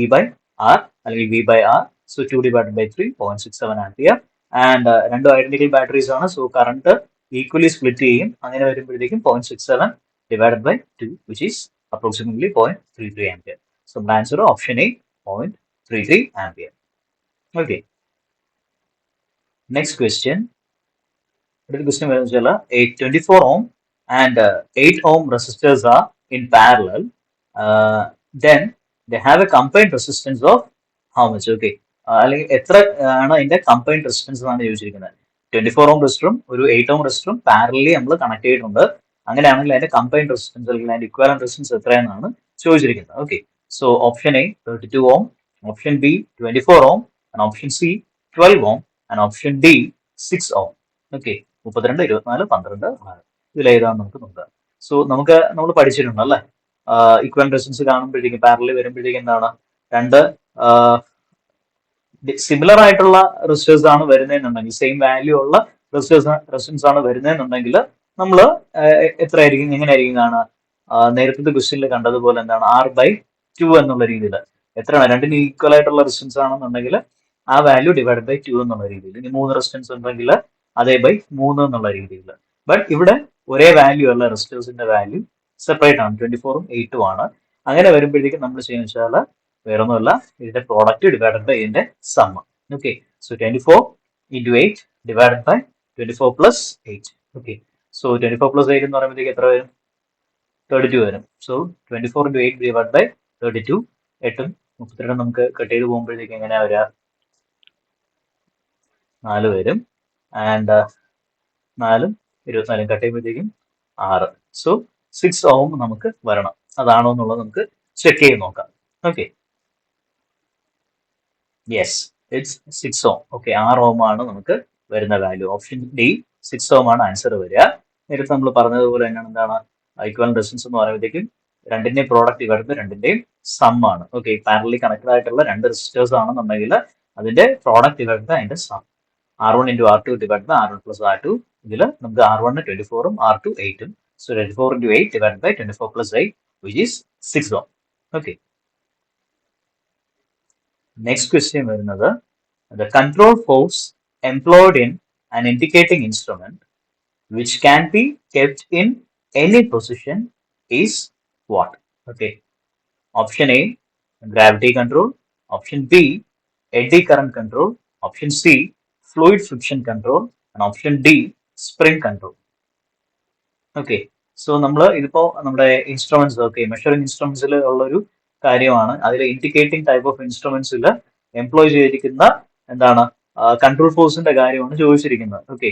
E/R അല്ലെങ്കിൽ V/R. So 2 divided by 3 0.67 ampere. And രണ്ടും ഐഡന്റിക്കൽ ബാറ്ററീസ് ആണ്. സോ കറണ്ട് ഈക്വലി സ്പ്ലിറ്റ് ചെയ്യും. അങ്ങനെ വരുമ്പോഴത്തേക്കും 0.67 divided by 2 which is approximately 0.33 ampere. So answer option A 0.33 ampere. Okay, next question. അടുത്ത ക്വസ്റ്റ്യൻ വരുന്നത് വെച്ചാൽ 24 ohm and 8 ohm resistors are in parallel. Then they have a combined resistance of how much? Okay, അല്ലെങ്കിൽ എത്ര ആണ് അതിന്റെ combined resistance എന്നാണ് ചോദിച്ചിരിക്കുന്നത്. 24 ohm റെസിസ്റ്ററും ഒരു 8 ohm റെസിസ്റ്ററും പാരലലി നമ്മൾ കണക്ട് ചെയ്തിട്ടുണ്ട്. അങ്ങനെയാണെങ്കിൽ അതിന്റെ കമ്പൈൻഡ് റെസിസ്റ്റൻസ് അല്ലെങ്കിൽ അതിന്റെ ഇക്വാലന്റ് റെസിസ്റ്റൻസ് എത്രയെന്നാണ് ചോദിച്ചിരിക്കുന്നത്. Okay, so option A 32 ohm, option B 24 ohm, and option C 12 ohm, and option D 6 ohm. Okay, 32, 24, 12, 6. ഇതിലേതാണെന്ന് നമുക്ക് നോക്കാം. സോ നമ്മൾ പഠിച്ചിട്ടുണ്ട് അല്ലേ, ഇക്വലന്റ് റെസിസ്റ്റൻസ് കാണുമ്പോഴത്തേക്കും പാരലൽ വരുമ്പോഴത്തേക്കും എന്താണ് രണ്ട് സിമിലർ ആയിട്ടുള്ള റെസിസ്റ്റേഴ്സ് ആണ് വരുന്നതെന്നുണ്ടെങ്കിൽ, സെയിം വാല്യൂ ഉള്ള റെസിസ്റ്റൻസ് ആണ് വരുന്നതെന്നുണ്ടെങ്കിൽ നമ്മൾ എത്രയായിരിക്കും, എങ്ങനെയായിരിക്കും കാണുക? നേരത്തെ ക്വസ്റ്റ്യനിൽ കണ്ടതുപോലെ എന്താണ് R/2 എന്നുള്ള രീതിയിൽ എത്രയാണ്, രണ്ടിന് ഈക്വൽ ആയിട്ടുള്ള റെസിസ്റ്റൻസ് ആണെന്നുണ്ടെങ്കിൽ ആ വാല്യൂ ഡിവൈഡ് ബൈ 2 എന്നുള്ള രീതിയിൽ. ഇനി 3 റെസിസ്റ്റൻസ് ഉണ്ടെങ്കിൽ അതേ ബൈ 3 എന്നുള്ള രീതിയിൽ. ബട്ട് ഇവിടെ ഒരേ വാല്യൂ ഉള്ള റെസിസ്റ്റേഴ്സിന്റെ വാല്യൂ സെപ്പറേറ്റ് ആണ്, 24ഉം 8ഉം ആണ്. അങ്ങനെ വരുമ്പോഴത്തേക്കും നമ്മൾ ചെയ്യുന്ന വെച്ചാൽ വേറെ ഒന്നുമല്ല, ഇതിന്റെ പ്രോഡക്റ്റ് ഡിവൈഡഡ് ബൈ ഇതിന്റെ sum. Okay, so 24 × 8 divided by 24 + 8. Okay, so 24 + 8 എന്ന് പറയുമ്പോഴത്തേക്ക് എത്ര വരും? 32 വരും. So 24 × 8 divide by 32. 8ഉം 32 നമുക്ക് കട്ട് ചെയ്ത് പോകുമ്പോഴത്തേക്ക് എങ്ങനെയാ വരിക? 4 വരും. ആൻഡ് 4ഉം 24ഉം കട്ട് ചെയ്യുമ്പോഴത്തേക്കും 6. സോ 6 ohm നമുക്ക് വരണം. അതാണോ എന്നുള്ളത് നമുക്ക് ചെക്ക് ചെയ്ത് നോക്കാം. Okay, yes, it's 6 ohm. Okay, 6 ohm ആണ് നമുക്ക് വരുന്ന വാല്യൂ. ഓപ്ഷൻ ഡി 6 ohm ആണ് ആൻസർ വരിക. നേരത്തെ നമ്മൾ പറഞ്ഞതുപോലെ തന്നെയാണ് എന്താണ് ഇക്വലന്റ് റെസിസ്റ്റൻസ് എന്ന് പറയുമ്പോഴത്തേക്കും രണ്ടിന്റെയും പ്രോഡക്റ്റ് വരുന്നത് രണ്ടിന്റെയും സം ആണ്. ഓക്കെ, പാരലി കണക്റ്റഡ് ആയിട്ടുള്ള രണ്ട് റെസിസ്റ്റേഴ്സ് ആണെന്നുണ്ടെങ്കിൽ അതിന്റെ പ്രോഡക്റ്റ് വരുന്നത് അതിന്റെ some. R1 × R2 divide by R1 + R2. ഇതിൽ നമുക്ക് R1 24ഉം R2 8ഉം. So 24 × 8 divide by 24 + 8 which is 6 ohm. Okay. Next question വരുന്നത് the control force employed in an indicating instrument which can be kept in any position is what? Okay. Option A, gravity control. Option B, eddy current control. Option C, fluid friction control. And option D, spring control. Okay. So നമ്മൾ ഇതിപ്പോ നമ്മുടെ instruments, okay, measuring ഇൻസ്ട്രുമെന്റ്സിൽ ഉള്ള ഒരു കാര്യമാണ്. അതിൽ indicating type of ഇൻസ്ട്രുമെന്റ്സിൽ employ ചെയ്തിരിക്കുന്ന എന്താണ് control ഫോഴ്സിന്റെ കാര്യമാണ് ചോദിച്ചിരിക്കുന്നത്. ഓക്കെ.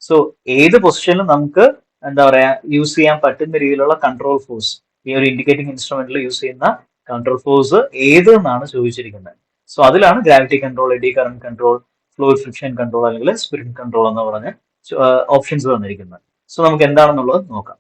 സോ ഏത് പൊസിഷനിലും നമുക്ക് എന്താ പറയാ യൂസ് ചെയ്യാൻ പറ്റുന്ന രീതിയിലുള്ള കൺട്രോൾ ഫോഴ്സ്, ഈ ഒരു ഇൻഡിക്കേറ്റിംഗ് ഇൻസ്ട്രുമെന്റിൽ യൂസ് ചെയ്യുന്ന കൺട്രോൾ ഫോഴ്സ് ഏത് എന്നാണ് ചോദിച്ചിരിക്കുന്നത്. സോ അതിലാണ് gravity control, AD current control, fluid friction control അല്ലെങ്കിൽ സ്പിരിറ്റ് കൺട്രോൾ എന്ന് പറഞ്ഞ ഓപ്ഷൻസ് തന്നിരിക്കുന്നത്. സോ നമുക്ക് എന്താണെന്നുള്ളത് നോക്കാം.